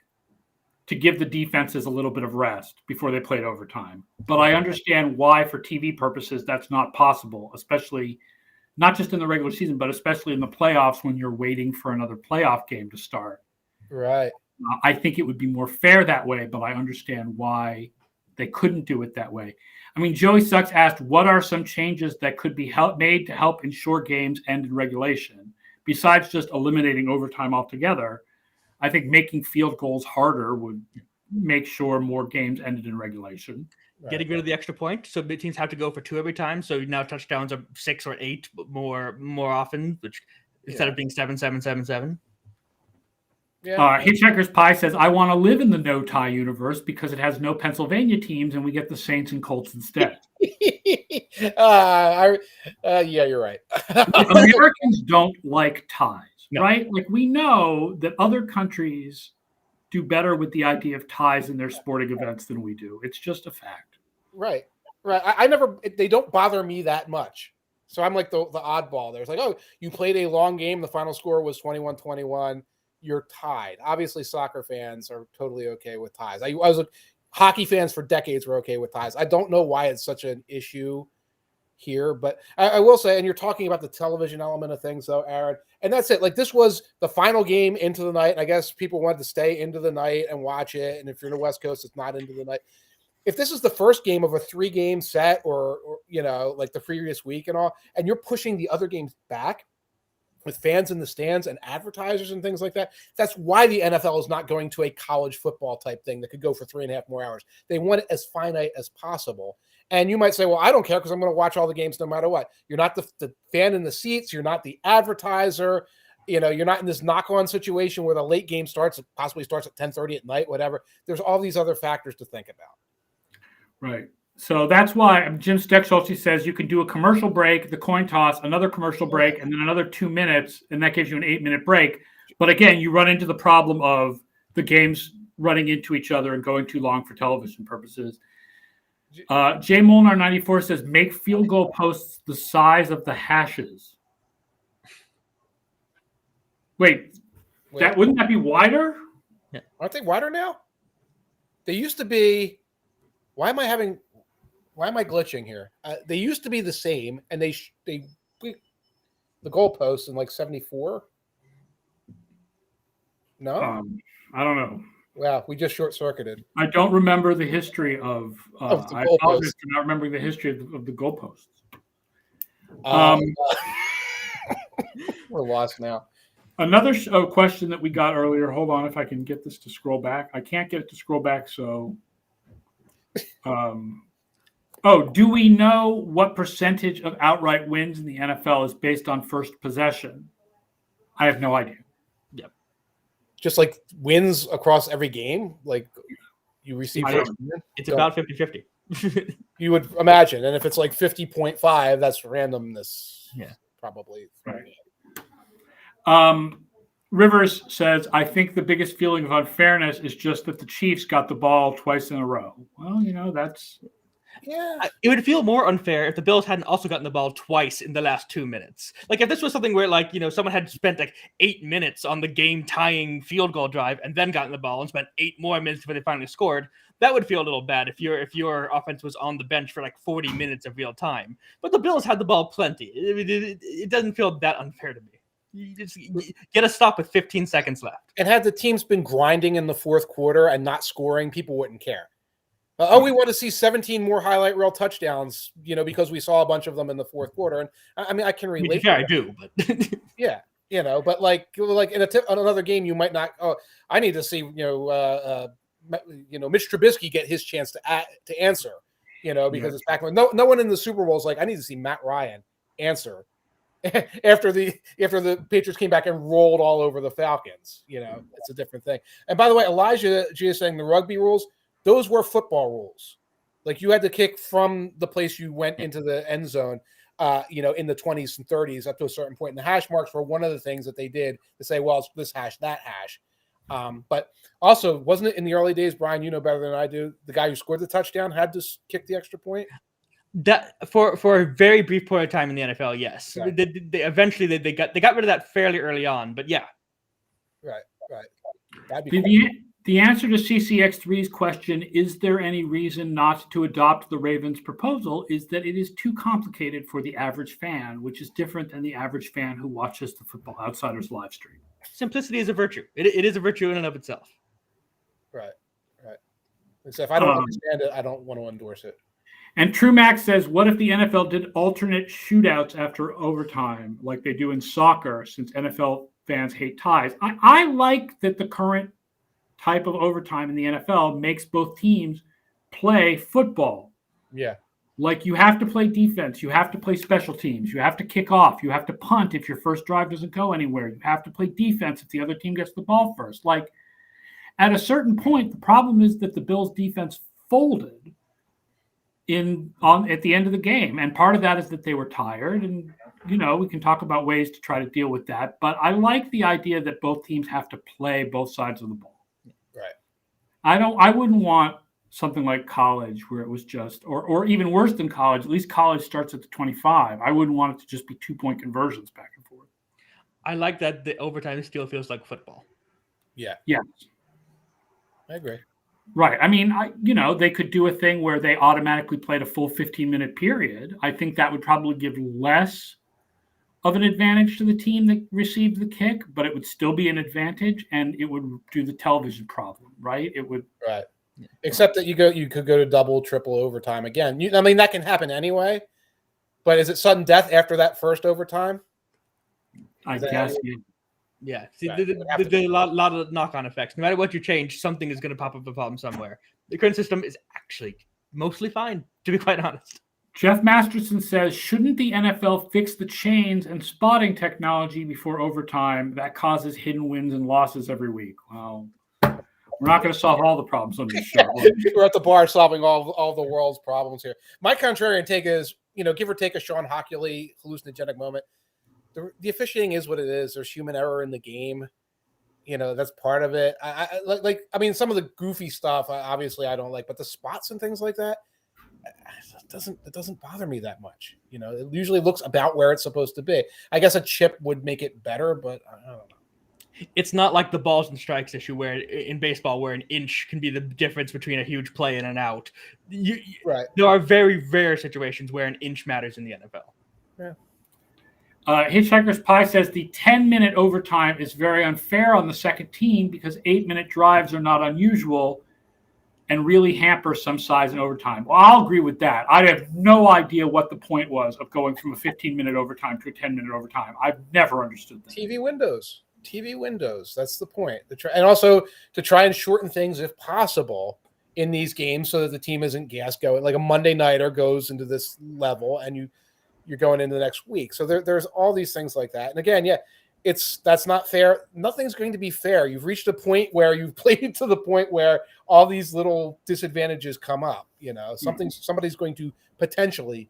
to give the defenses a little bit of rest before they played overtime. But I understand why, for TV purposes, that's not possible, especially not just in the regular season, but especially in the playoffs when you're waiting for another playoff game to start. Right. I think it would be more fair that way, but I understand why they couldn't do it that way. I mean, Joey Sucks asked, what are some changes that could be made to help ensure games end in regulation? Besides just eliminating overtime altogether, I think making field goals harder would make sure more games ended in regulation. Getting rid of the extra point, so teams have to go for 2 every time. So now touchdowns are 6 or 8 more often, which instead of being 7, 7, 7, 7. Yeah. Hitchhiker's Pie says, I want to live in the no-tie universe because it has no Pennsylvania teams and we get the Saints and Colts instead. Yeah, you're right. Americans don't like ties, No. right? Like, we know that other countries do better with the idea of ties in their sporting events than we do. It's just a fact. Right. They don't bother me that much. So I'm like the oddball there. It's like, oh, you played a long game. The final score was 21-21. You're tied. Obviously, soccer fans are totally okay with ties. Hockey fans for decades were okay with ties. I don't know why it's such an issue here, but I will say, and you're talking about the television element of things, though, Aaron, and that's it. Like, this was the final game into the night. I guess people wanted to stay into the night and watch it. And if you're in the West Coast, it's not into the night. If this is the first game of a 3-game set, or like the previous week and all, and you're pushing the other games back with fans in the stands and advertisers and things like that, that's why the NFL is not going to a college football type thing that could go for 3.5 more hours. They want it as finite as possible. And you might say, well, I don't care because I'm going to watch all the games no matter what. You're not the fan in the seats. You're not the advertiser. You're not in this knock-on situation where the late game possibly starts at 10:30 at night, whatever. There's all these other factors to think about. Right. So that's why Jim Steckschulte says you can do a commercial break, the coin toss, another commercial break, and then another 2 minutes, and that gives you an 8-minute break. But again, you run into the problem of the games running into each other and going too long for television purposes. Jay Molnar 94 says, make field goal posts the size of the hashes. Wait. Wouldn't that be wider? Yeah. Aren't they wider now? They used to be. Why am I glitching here? They used to be the same, and the goalposts in like 74. No, I don't know. Wow, we just short-circuited. I don't remember the history of the goalposts. I apologize for not remembering the history of the goalposts. We're lost now. Another question that we got earlier. Hold on, if I can get this to scroll back. I can't get it to scroll back, so. Do we know what percentage of outright wins in the NFL is based on first possession? I have no idea. Yep. Just like wins across every game, like you receive first win? It's about 50-50. You would imagine. And if it's like 50.5, that's randomness. Yeah. Probably. Right. Rivers says, I think the biggest feeling of unfairness is just that the Chiefs got the ball twice in a row. Well, that's... Yeah. It would feel more unfair if the Bills hadn't also gotten the ball twice in the last 2 minutes. Like, if this was something where, someone had spent 8 minutes on the game-tying field goal drive and then gotten the ball and spent 8 more minutes before they finally scored, that would feel a little bad if your offense was on the bench for 40 minutes of real time. But the Bills had the ball plenty. It doesn't feel that unfair to me. You just get a stop with 15 seconds left. And had the teams been grinding in the fourth quarter and not scoring, people wouldn't care. We want to see 17 more highlight reel touchdowns, because we saw a bunch of them in the fourth quarter. And I mean, I can relate. Yeah, I do. But yeah, but like in another game, you might not. Oh, I need to see Mitch Trubisky get his chance to answer. Because it's back when no one in the Super Bowl is like, I need to see Matt Ryan answer after the Patriots came back and rolled all over the Falcons. It's a different thing. And by the way, Elijah G is saying the rugby rules. Those were football rules. Like, you had to kick from the place you went into the end zone, in the 20s and 30s up to a certain point. And the hash marks were one of the things that they did to say, well, it's this hash, that hash. But also, wasn't it in the early days, Brian, you know better than I do, the guy who scored the touchdown had to kick the extra point? That for a very brief point of time in the NFL, yes. Right. They eventually got rid of that fairly early on, but yeah. Right. That'd be cool. The answer to CCX3's question, is there any reason not to adopt the Ravens' proposal, is that it is too complicated for the average fan, which is different than the average fan who watches the Football Outsiders live stream. Simplicity is a virtue. It is a virtue in and of itself. Right. So if I don't understand it, I don't want to endorse it. And TrueMax says, what if the NFL did alternate shootouts after overtime like they do in soccer, since NFL fans hate ties? I like that the current type of overtime in the NFL makes both teams play football. Yeah. Like you have to play defense. You have to play special teams. You have to kick off. You have to punt if your first drive doesn't go anywhere. You have to play defense if the other team gets the ball first. Like at a certain point, the problem is that the Bills defense folded at the end of the game. And part of that is that they were tired. And, we can talk about ways to try to deal with that. But I like the idea that both teams have to play both sides of the ball. Right. I wouldn't want something like college where it was just, or even worse than college, at least college starts at the 25. I wouldn't want it to just be 2-point conversions back and forth. I like that the overtime still feels like football. Yeah. Yes. I agree. Right. I mean, they could do a thing where they automatically played a full 15-minute period. I think that would probably give less of an advantage to the team that received the kick, but it would still be an advantage, and it would do the television problem, right? It would. Right. Except that you could go to double, triple overtime again. That can happen anyway. But is it sudden death after that first overtime? I guess. Yeah. See, Right. there's a lot of knock-on effects. No matter what you change, something is going to pop up a problem somewhere. The current system is actually mostly fine, to be quite honest. Jeff Masterson says, shouldn't the NFL fix the chains and spotting technology before overtime that causes hidden wins and losses every week? Well, we're not going to solve all the problems on this show. We're at the bar solving all the world's problems here. My contrarian take is, give or take a Sean Hockley hallucinogenic moment. The officiating is what it is. There's human error in the game. That's part of it. Some of the goofy stuff, obviously I don't like, but the spots and things like that, it doesn't bother me that much. It usually looks about where it's supposed to be. I guess a chip would make it better, but I don't know. It's not like the balls and strikes issue where in baseball where an inch can be the difference between a huge play and an out. Right. There are very rare situations where an inch matters in the NFL. Yeah. Hitchhiker's Pie says the 10-minute overtime is very unfair on the second team because 8-minute drives are not unusual and really hamper some sides in overtime. Well, I'll agree with that. I have no idea what the point was of going from a 15-minute overtime to a 10-minute overtime. I've never understood that. TV windows. That's the point. And also to try and shorten things if possible in these games so that the team isn't gas going. Like a Monday nighter goes into this level and you're going into the next week. So there's all these things like that. And again, that's not fair. Nothing's going to be fair. You've reached a point where you've played to the point where all these little disadvantages come up. Somebody's going to potentially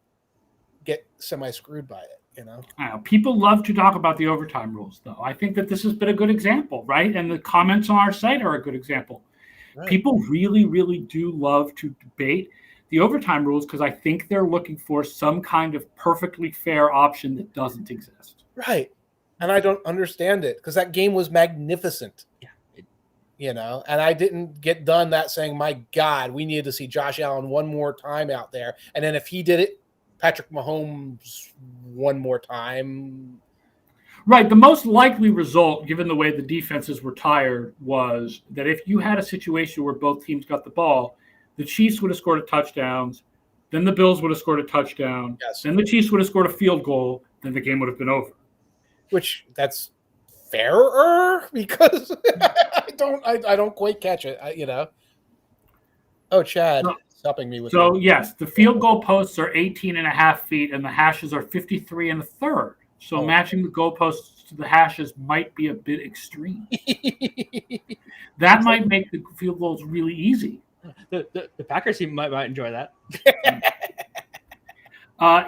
get semi-screwed by it. People love to talk about the overtime rules, though. I think that this has been a good example, right? And the comments on our site are a good example. Right. People really, really do love to debate the overtime rules because I think they're looking for some kind of perfectly fair option that doesn't exist. Right. And I don't understand it because that game was magnificent. Yeah. And I didn't get done that saying, my God, we needed to see Josh Allen one more time out there. And then if he did it, Patrick Mahomes one more time. Right. The most likely result, given the way the defenses were tired, was that if you had a situation where both teams got the ball, the Chiefs would have scored a touchdown, then the Bills would have scored a touchdown, yes. Then the Chiefs would have scored a field goal, then the game would have been over. Which that's fairer because I don't quite catch it. Oh, Chad. Helping me with yes, the field goal posts are 18.5 feet and the hashes are 53 1/3. So matching the goalposts to the hashes might be a bit extreme. That might make the field goals really easy. The Packers team might enjoy that.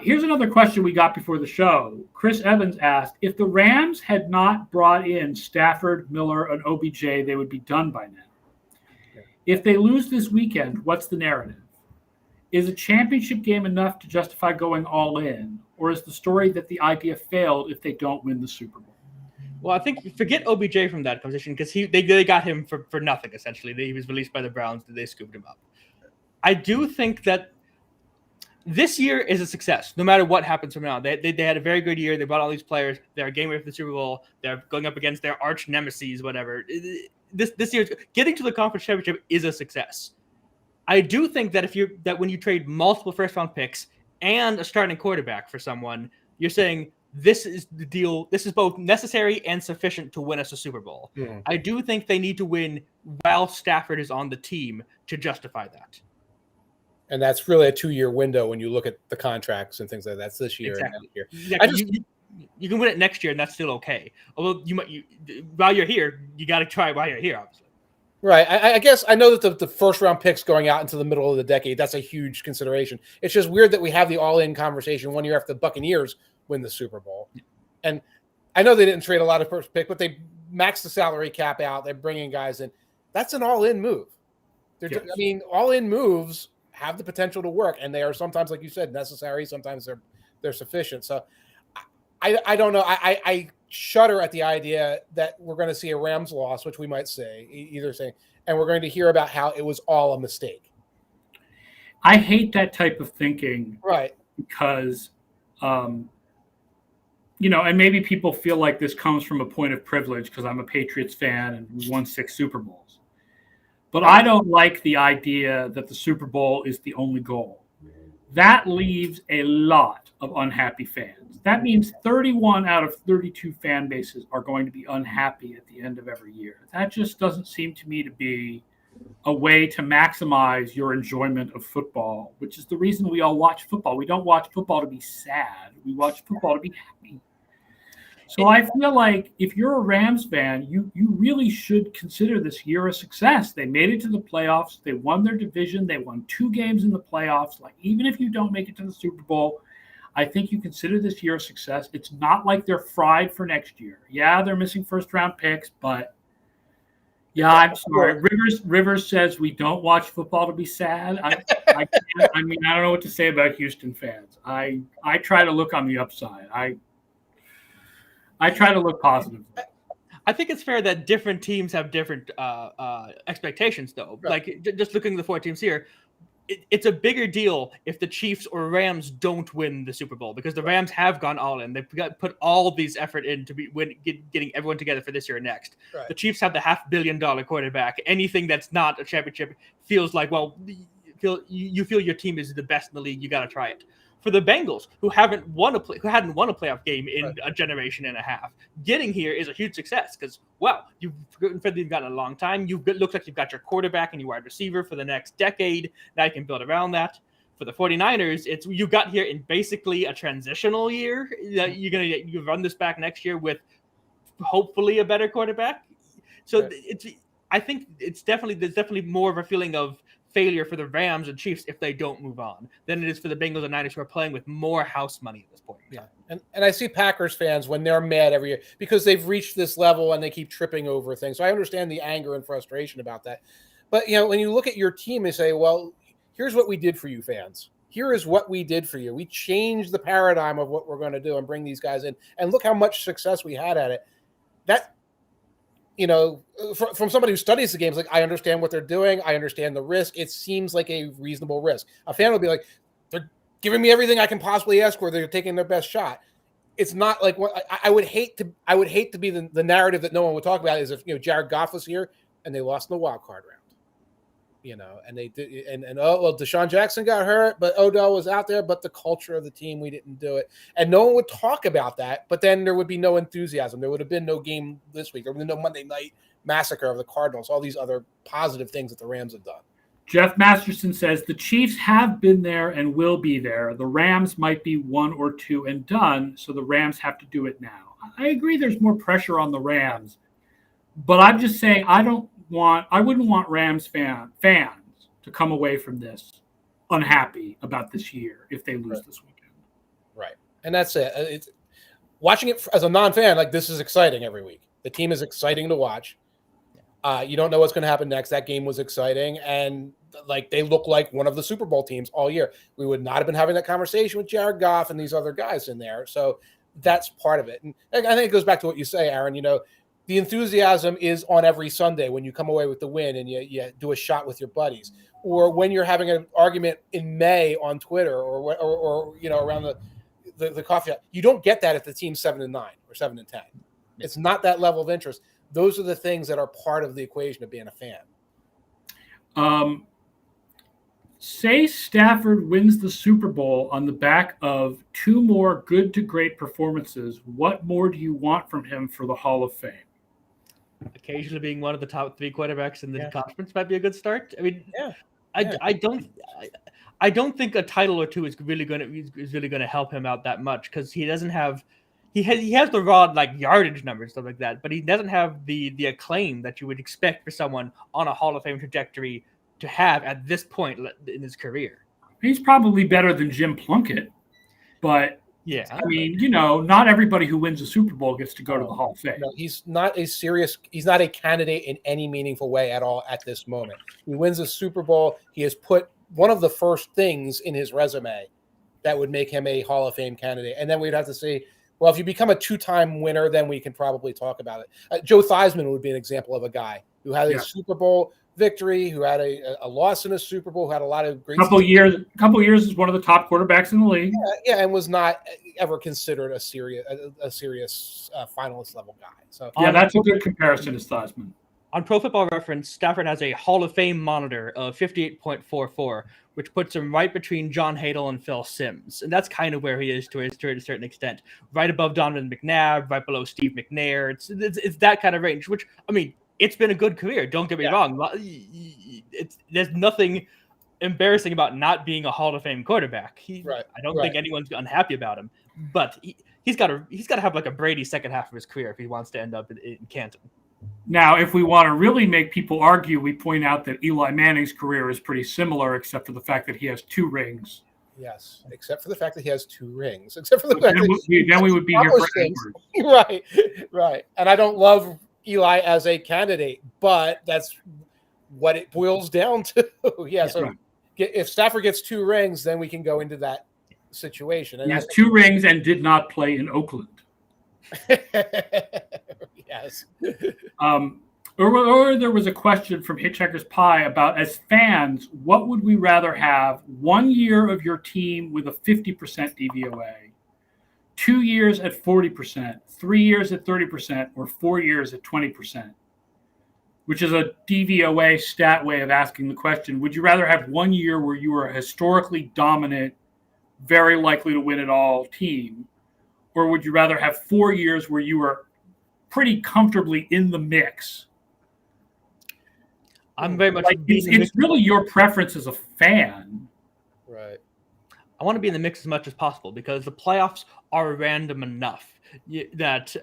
Here's another question we got before the show. Chris Evans asked, if the Rams had not brought in Stafford, Miller, and OBJ, they would be done by now. If they lose this weekend, what's the narrative? Is a championship game enough to justify going all in? Or is the story that the idea failed if they don't win the Super Bowl? Well, I think forget OBJ from that conversation because they got him for nothing essentially. He was released by the Browns. They scooped him up. I do think that this year is a success, no matter what happens from now. They had a very good year. They brought all these players. They're a game away from the Super Bowl. They're going up against their arch nemesis, whatever. This year, getting to the conference championship is a success. I do think that when you trade multiple first round picks and a starting quarterback for someone, you're saying this is the deal. This is both necessary and sufficient to win us a Super Bowl. Mm. I do think they need to win while Stafford is on the team to justify that. And that's really a 2-year window when you look at the contracts and things like that. That's this year Exactly. and next year. Exactly. You can win it next year, and that's still okay. Although while you're here, you got to try while you're here, obviously. Right. I guess I know that the first round picks going out into the middle of the decade, that's a huge consideration. It's just weird that we have the all-in conversation 1 year after the Buccaneers win the Super Bowl. And I know they didn't trade a lot of first pick, but they maxed the salary cap out. They're bringing guys in. That's an all-in move. Yes. I mean, all-in moves have the potential to work, and they are sometimes, like you said, necessary. Sometimes they're sufficient. So I don't know. I shudder at the idea that we're going to see a Rams loss, which we might say, and we're going to hear about how it was all a mistake. I hate that type of thinking. Right. Because, and maybe people feel like this comes from a point of privilege because I'm a Patriots fan and we won 6 Super Bowls. But I don't like the idea that the Super Bowl is the only goal. That leaves a lot of unhappy fans. That means 31 out of 32 fan bases are going to be unhappy at the end of every year. That just doesn't seem to me to be a way to maximize your enjoyment of football, which is the reason we all watch football. We don't watch football to be sad. We watch football to be happy. So I feel like if you're a Rams fan, you really should consider this year a success. They made it to the playoffs. They won their division. They won 2 games in the playoffs. Like, even if you don't make it to the Super Bowl, I think you consider this year a success. It's not like they're fried for next year. Yeah, they're missing first-round picks, but yeah, I'm sorry. Rivers says we don't watch football to be sad. I can't. I mean, I don't know what to say about Houston fans. I try to look on the upside. I try to look positive. I think it's fair that different teams have different expectations, though. Right. Like, just looking at the 4 teams here, it's a bigger deal if the Chiefs or Rams don't win the Super Bowl, because the Rams have gone all in. They've put all these effort in to getting everyone together for this year and next. Right. The Chiefs have the $500 million quarterback. Anything that's not a championship feels like, well, you feel your team is the best in the league. You got to try it. For the Bengals, who hadn't won a playoff game in a generation and a half, getting here is a huge success because, wow, you've gotten a long time. Looks like you've got your quarterback and your wide receiver for the next decade. Now you can build around that. For the 49ers, you got here in basically a transitional year. You run this back next year with hopefully a better quarterback. So right. I think there's definitely more of a feeling of failure for the Rams and Chiefs if they don't move on than it is for the Bengals and Niners, who are playing with more house money at this point. Yeah. And I see Packers fans when they're mad every year because they've reached this level and they keep tripping over things. So I understand the anger and frustration about that. But, when you look at your team and say, well, here's what we did for you fans. Here is what we did for you. We changed the paradigm of what we're going to do and bring these guys in. And look how much success we had at it. That, from somebody who studies the games, like, I understand what they're doing. I understand the risk. It seems like a reasonable risk. A fan would be like, they're giving me everything I can possibly ask for. They're taking their best shot. It's not like what I would hate to be the narrative that no one would talk about is if, Jared Goff was here and they lost in the wild card round, and they did, and Deshaun Jackson got hurt, but Odell was out there, but the culture of the team, we didn't do it. And no one would talk about that, but then there would be no enthusiasm. There would have been no game this week. There would have been no Monday night massacre of the Cardinals, all these other positive things that the Rams have done. Jeff Masterson says the Chiefs have been there and will be there. The Rams might be 1 or 2 and done, so the Rams have to do it now. I agree there's more pressure on the Rams, but I'm just saying I wouldn't want Rams fans to come away from this unhappy about this year if they lose this weekend. Right. And that's it. It's watching it as a non-fan, like, this is exciting every week. The team is exciting to watch. You don't know what's going to happen next. That game was exciting. And like, they look like one of the Super Bowl teams all year. We would not have been having that conversation with Jared Goff and these other guys in there. So that's part of it. And I think it goes back to what you say, Aaron. The enthusiasm is on every Sunday when you come away with the win and you do a shot with your buddies, or when you're having an argument in May on Twitter or around the coffee shop. You don't get that if the team's 7-9 or 7-10. It's not that level of interest. Those are the things that are part of the equation of being a fan. Say Stafford wins the Super Bowl on the back of 2 more good to great performances. What more do you want from him for the Hall of Fame? Occasionally being one of the top 3 quarterbacks in the conference might be a good start. I mean, I don't think a title or 2 is really going to help him out that much, because he doesn't have he has the raw yardage numbers, stuff like that, but he doesn't have the acclaim that you would expect for someone on a Hall of Fame trajectory to have at this point in his career. He's probably better than Jim Plunkett, but I mean, not everybody who wins a Super Bowl gets to go to the Hall of Fame. No, he's not a candidate in any meaningful way at all at this moment. He wins a Super Bowl. He has put one of the first things in his resume that would make him a Hall of Fame candidate. And then we'd have to see, well, if you become a 2-time winner, then we can probably talk about it. Joe Theismann would be an example of a guy who had a Super Bowl victory, who had a loss in a Super Bowl, who had a lot of great couple years is one of the top quarterbacks in the league. And was not ever considered a serious finalist level guy. So that's a good comparison to Theismann. On Pro Football Reference, Stafford has a Hall of Fame monitor of 58.44, which puts him right between John Hadle and Phil Simms, and that's kind of where he is to a certain extent. Right above Donovan McNabb, right below Steve McNair. It's that kind of range. Which, I mean, it's been a good career. Don't get me wrong. There's nothing embarrassing about not being a Hall of Fame quarterback. I don't think anyone's unhappy about him. But he's got to have a Brady second half of his career if he wants to end up in Canton. Now, if we want to really make people argue, we point out that Eli Manning's career is pretty similar, except for the fact that he has 2 rings. Yes, except for the fact that he has 2 rings. Except for the fact then we would be here for hours. Right. And I don't love Eli as a candidate, but that's what it boils down to. If Stafford gets 2 rings, then we can go into that situation. And he has 2 rings and did not play in Oakland. Yes. Or there was a question from Hitchhiker's Pie about, as fans, what would we rather have? 1 year of your team with a 50% DVOA, 2 years at 40%, 3 years at 30%, or 4 years at 20%, which is a DVOA stat way of asking the question. Would you rather have 1 year where you were a historically dominant, very likely to win it all team, or would you rather have 4 years where you were pretty comfortably in the mix? I'm very much it's really your preference as a fan. Right. I want to be in the mix as much as possible, because the playoffs are random enough that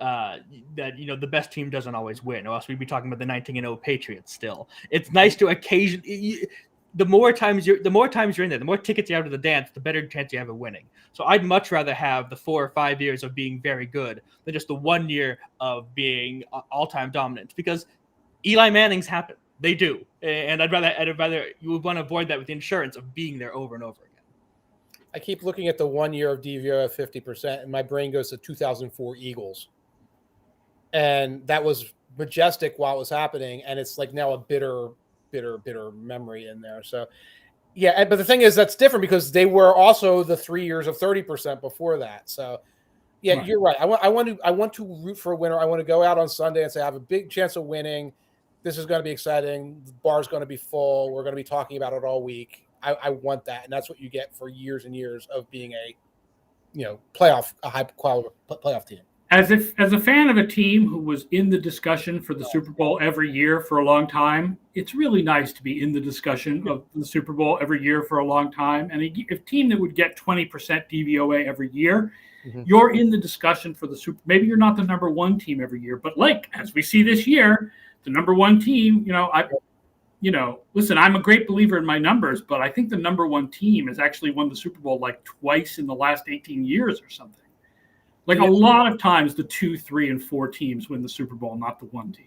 the best team doesn't always win, or else we'd be talking about the 19-0 Patriots still. It's nice to occasionally. The more times you're in there, the more tickets you have to the dance, the better chance you have of winning. So I'd much rather have the 4 or 5 years of being very good than just the 1 year of being all-time dominant, because Eli Manning's happen. They do. And I'd rather you would want to avoid that with the insurance of being there over and over again. I keep looking at the 1 year of DVOA of 50%, and my brain goes to 2004 Eagles. And that was majestic while it was happening, and it's now a bitter memory in there. So but the thing is, that's different because they were also the 3 years of 30% before that. So You're right. I want to root for a winner. I want to go out on Sunday and say I have a big chance of winning. This is going to be exciting. The bar's going to be full. We're going to be talking about it all week. I want that, and that's what you get for years and years of being a high quality playoff team. As a fan of a team who was in the discussion for the Super Bowl every year for a long time, it's really nice to be in the discussion of the Super Bowl every year for a long time. And a team that would get 20% DVOA every year, you're in the discussion for the Super. Maybe you're not the number one team every year, but as we see this year, the number one team, listen, I'm a great believer in my numbers, but I think the number one team has actually won the Super Bowl twice in the last 18 years or something. A lot of times the 2, 3, and 4 teams win the Super Bowl, not the one team.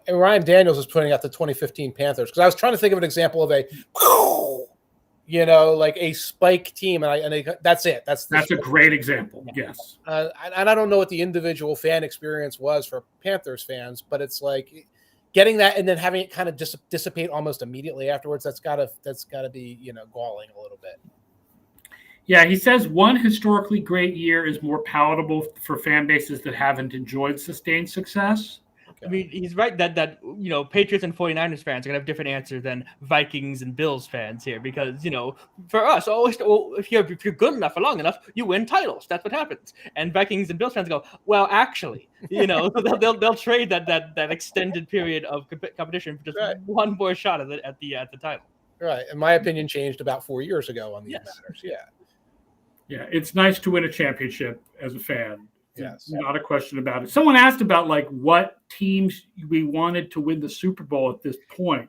And Ryan Daniels is putting out the 2015 Panthers, because I was trying to think of an example of a like a spike team, that's it. That's a great example. Yes. And I don't know what the individual fan experience was for Panthers fans, but it's like getting that and then having it kind of dissipate almost immediately afterwards. That's gotta be galling a little bit. Yeah, he says one historically great year is more palatable for fan bases that haven't enjoyed sustained success. I mean, he's right that Patriots and 49ers fans are going to have different answers than Vikings and Bills fans here because, for us, always if you're good enough for long enough, you win titles. That's what happens. And Vikings and Bills fans go, well, actually, they'll trade that extended period of competition for just one more shot at the title. Right. And my opinion changed about 4 years ago on these matters. Yeah. Yeah, it's nice to win a championship as a fan. Yes. Not a question about it. Someone asked about what teams we wanted to win the Super Bowl at this point.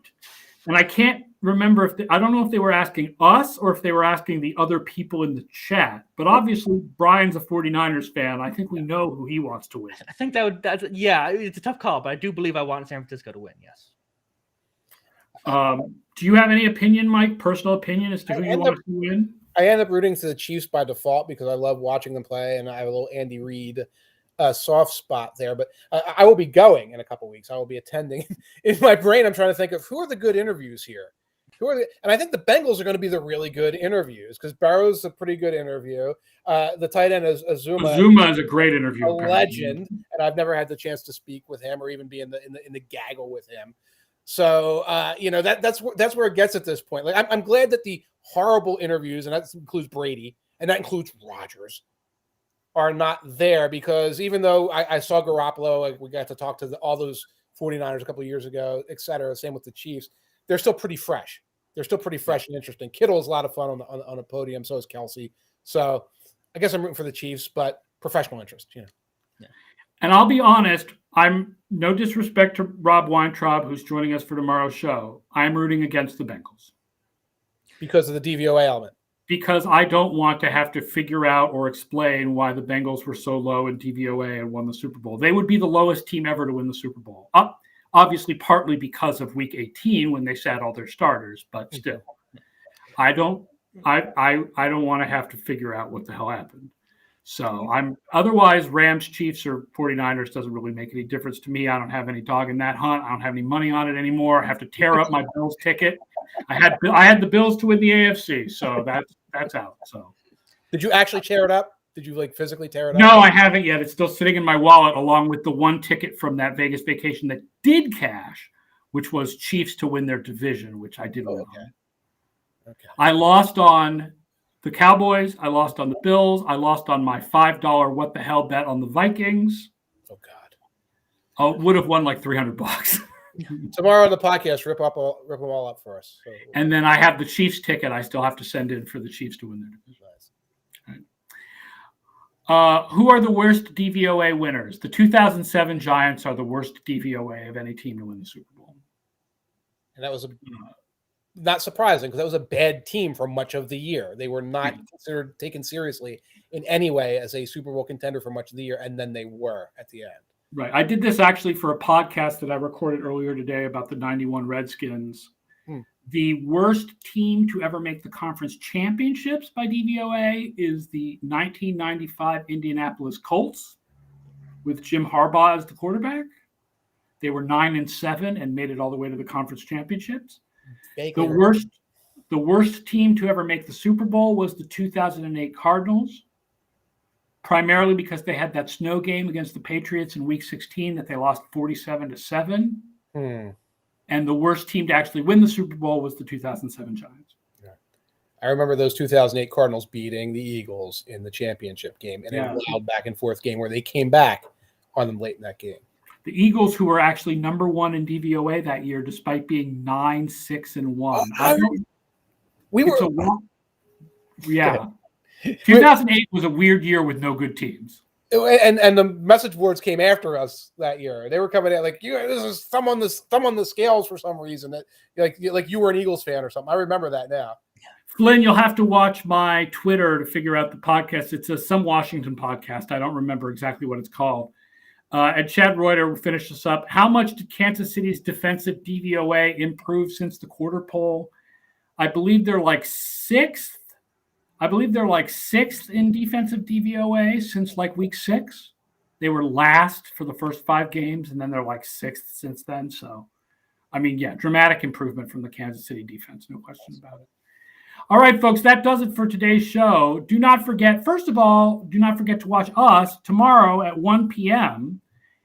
And I can't remember I don't know if they were asking us or if they were asking the other people in the chat. But obviously Brian's a 49ers fan. I think we know who he wants to win. I think it's a tough call, but I do believe I want San Francisco to win, yes. Do you have any opinion, Mike, personal opinion as to who you want to win? I end up rooting for the Chiefs by default because I love watching them play, and I have a little Andy Reid soft spot there. But I will be going in a couple weeks. I will be attending. In my brain, I'm trying to think of who are the good interviews here. And I think the Bengals are going to be the really good interviews because Burrow's a pretty good interview. The tight end is Azuma. Azuma is a great interview, a legend, and I've never had the chance to speak with him or even be in the gaggle with him. So that's where it gets at this point. Like I'm glad that the horrible interviews, and that includes Brady, and that includes Rodgers, are not there because even though I saw Garoppolo, we got to talk to all those 49ers a couple of years ago, et cetera. Same with the Chiefs. They're still pretty fresh. They're still pretty fresh and interesting. Kittle is a lot of fun on a podium. So is Kelsey. So I guess I'm rooting for the Chiefs, but professional interest. Yeah. And I'll be honest, I'm no disrespect to Rob Weintraub, who's joining us for tomorrow's show. I'm rooting against the Bengals. Because of the DVOA element. Because I don't want to have to figure out or explain why the Bengals were so low in DVOA and won the Super Bowl. They would be the lowest team ever to win the Super Bowl. Obviously, partly because of Week 18 when they sat all their starters, but still, I don't want to have to figure out what the hell happened. So otherwise Rams, Chiefs, or 49ers doesn't really make any difference to me. I don't have any dog in that hunt. I don't have any money on it anymore. I have to tear up my Bills ticket. I had the Bills to win the AFC, so that's out. So did you actually tear it up? Did you physically tear it up? No, I haven't yet. It's still sitting in my wallet along with the one ticket from that Vegas vacation that did cash, which was Chiefs to win their division, which I did win. Okay. I lost on the Cowboys. I lost on the Bills. I lost on my $5 what the hell bet on the Vikings. Oh God! Oh, would have won like $300. Tomorrow on the podcast, rip them all up for us. So, and then I have the Chiefs ticket. I still have to send in for the Chiefs to win their division. Right. Who are the worst DVOA winners? The 2007 Giants are the worst DVOA of any team to win the Super Bowl. And that was not surprising because that was a bad team for much of the year. They were not considered taken seriously in any way as a Super Bowl contender for much of the year, and then they were at the end. Right. I did this actually for a podcast that I recorded earlier today about the 91 Redskins. The worst team to ever make the conference championships by DVOA is the 1995 Indianapolis Colts with Jim Harbaugh as the quarterback. They were 9-7 and made it all the way to the conference championships. The worst team to ever make the Super Bowl was the 2008 Cardinals, primarily because they had that snow game against the Patriots in Week 16 that they lost 47-7. And the worst team to actually win the Super Bowl was the 2007 Giants. Yeah. I remember those 2008 Cardinals beating the Eagles in the championship game and a wild back and forth game where they came back on them late in that game. The Eagles, who were actually number one in DVOA that year, despite being 9-6-1. We were. 2008 was a weird year with no good teams. And the message boards came after us that year. They were coming out like, this is thumb on the scales for some reason. That like you were an Eagles fan or something. I remember that now. Flynn, you'll have to watch my Twitter to figure out the podcast. It's some Washington podcast. I don't remember exactly what it's called. And Chad Reuter finished this up. How much did Kansas City's defensive DVOA improve since the quarter poll? I believe they're like sixth. I believe they're like sixth in defensive DVOA since like week 6. They were last for the first 5 games, and then they're like sixth since then. So, I mean, yeah, dramatic improvement from the Kansas City defense. No question about it. All right, folks, that does it for today's show. Do not forget, first of all, do not forget to watch us tomorrow at 1 p.m.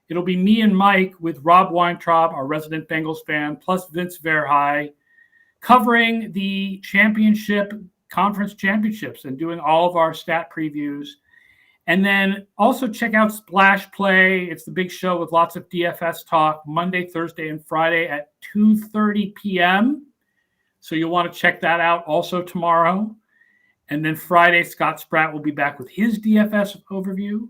It'll be me and Mike with Rob Weintraub, our resident Bengals fan, plus Vince Verhey, covering the conference championships and doing all of our stat previews. And then also check out Splash Play. It's the big show with lots of DFS talk Monday, Thursday, and Friday at 2:30 p.m. So you'll want to check that out also tomorrow. And then Friday, Scott Spratt will be back with his DFS overview.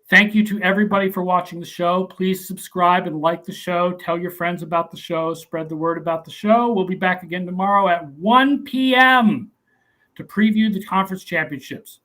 Thank you to everybody for watching the show. Please subscribe and like the show. Tell your friends about the show. Spread the word about the show. We'll be back again tomorrow at 1 p.m. to preview the conference championships.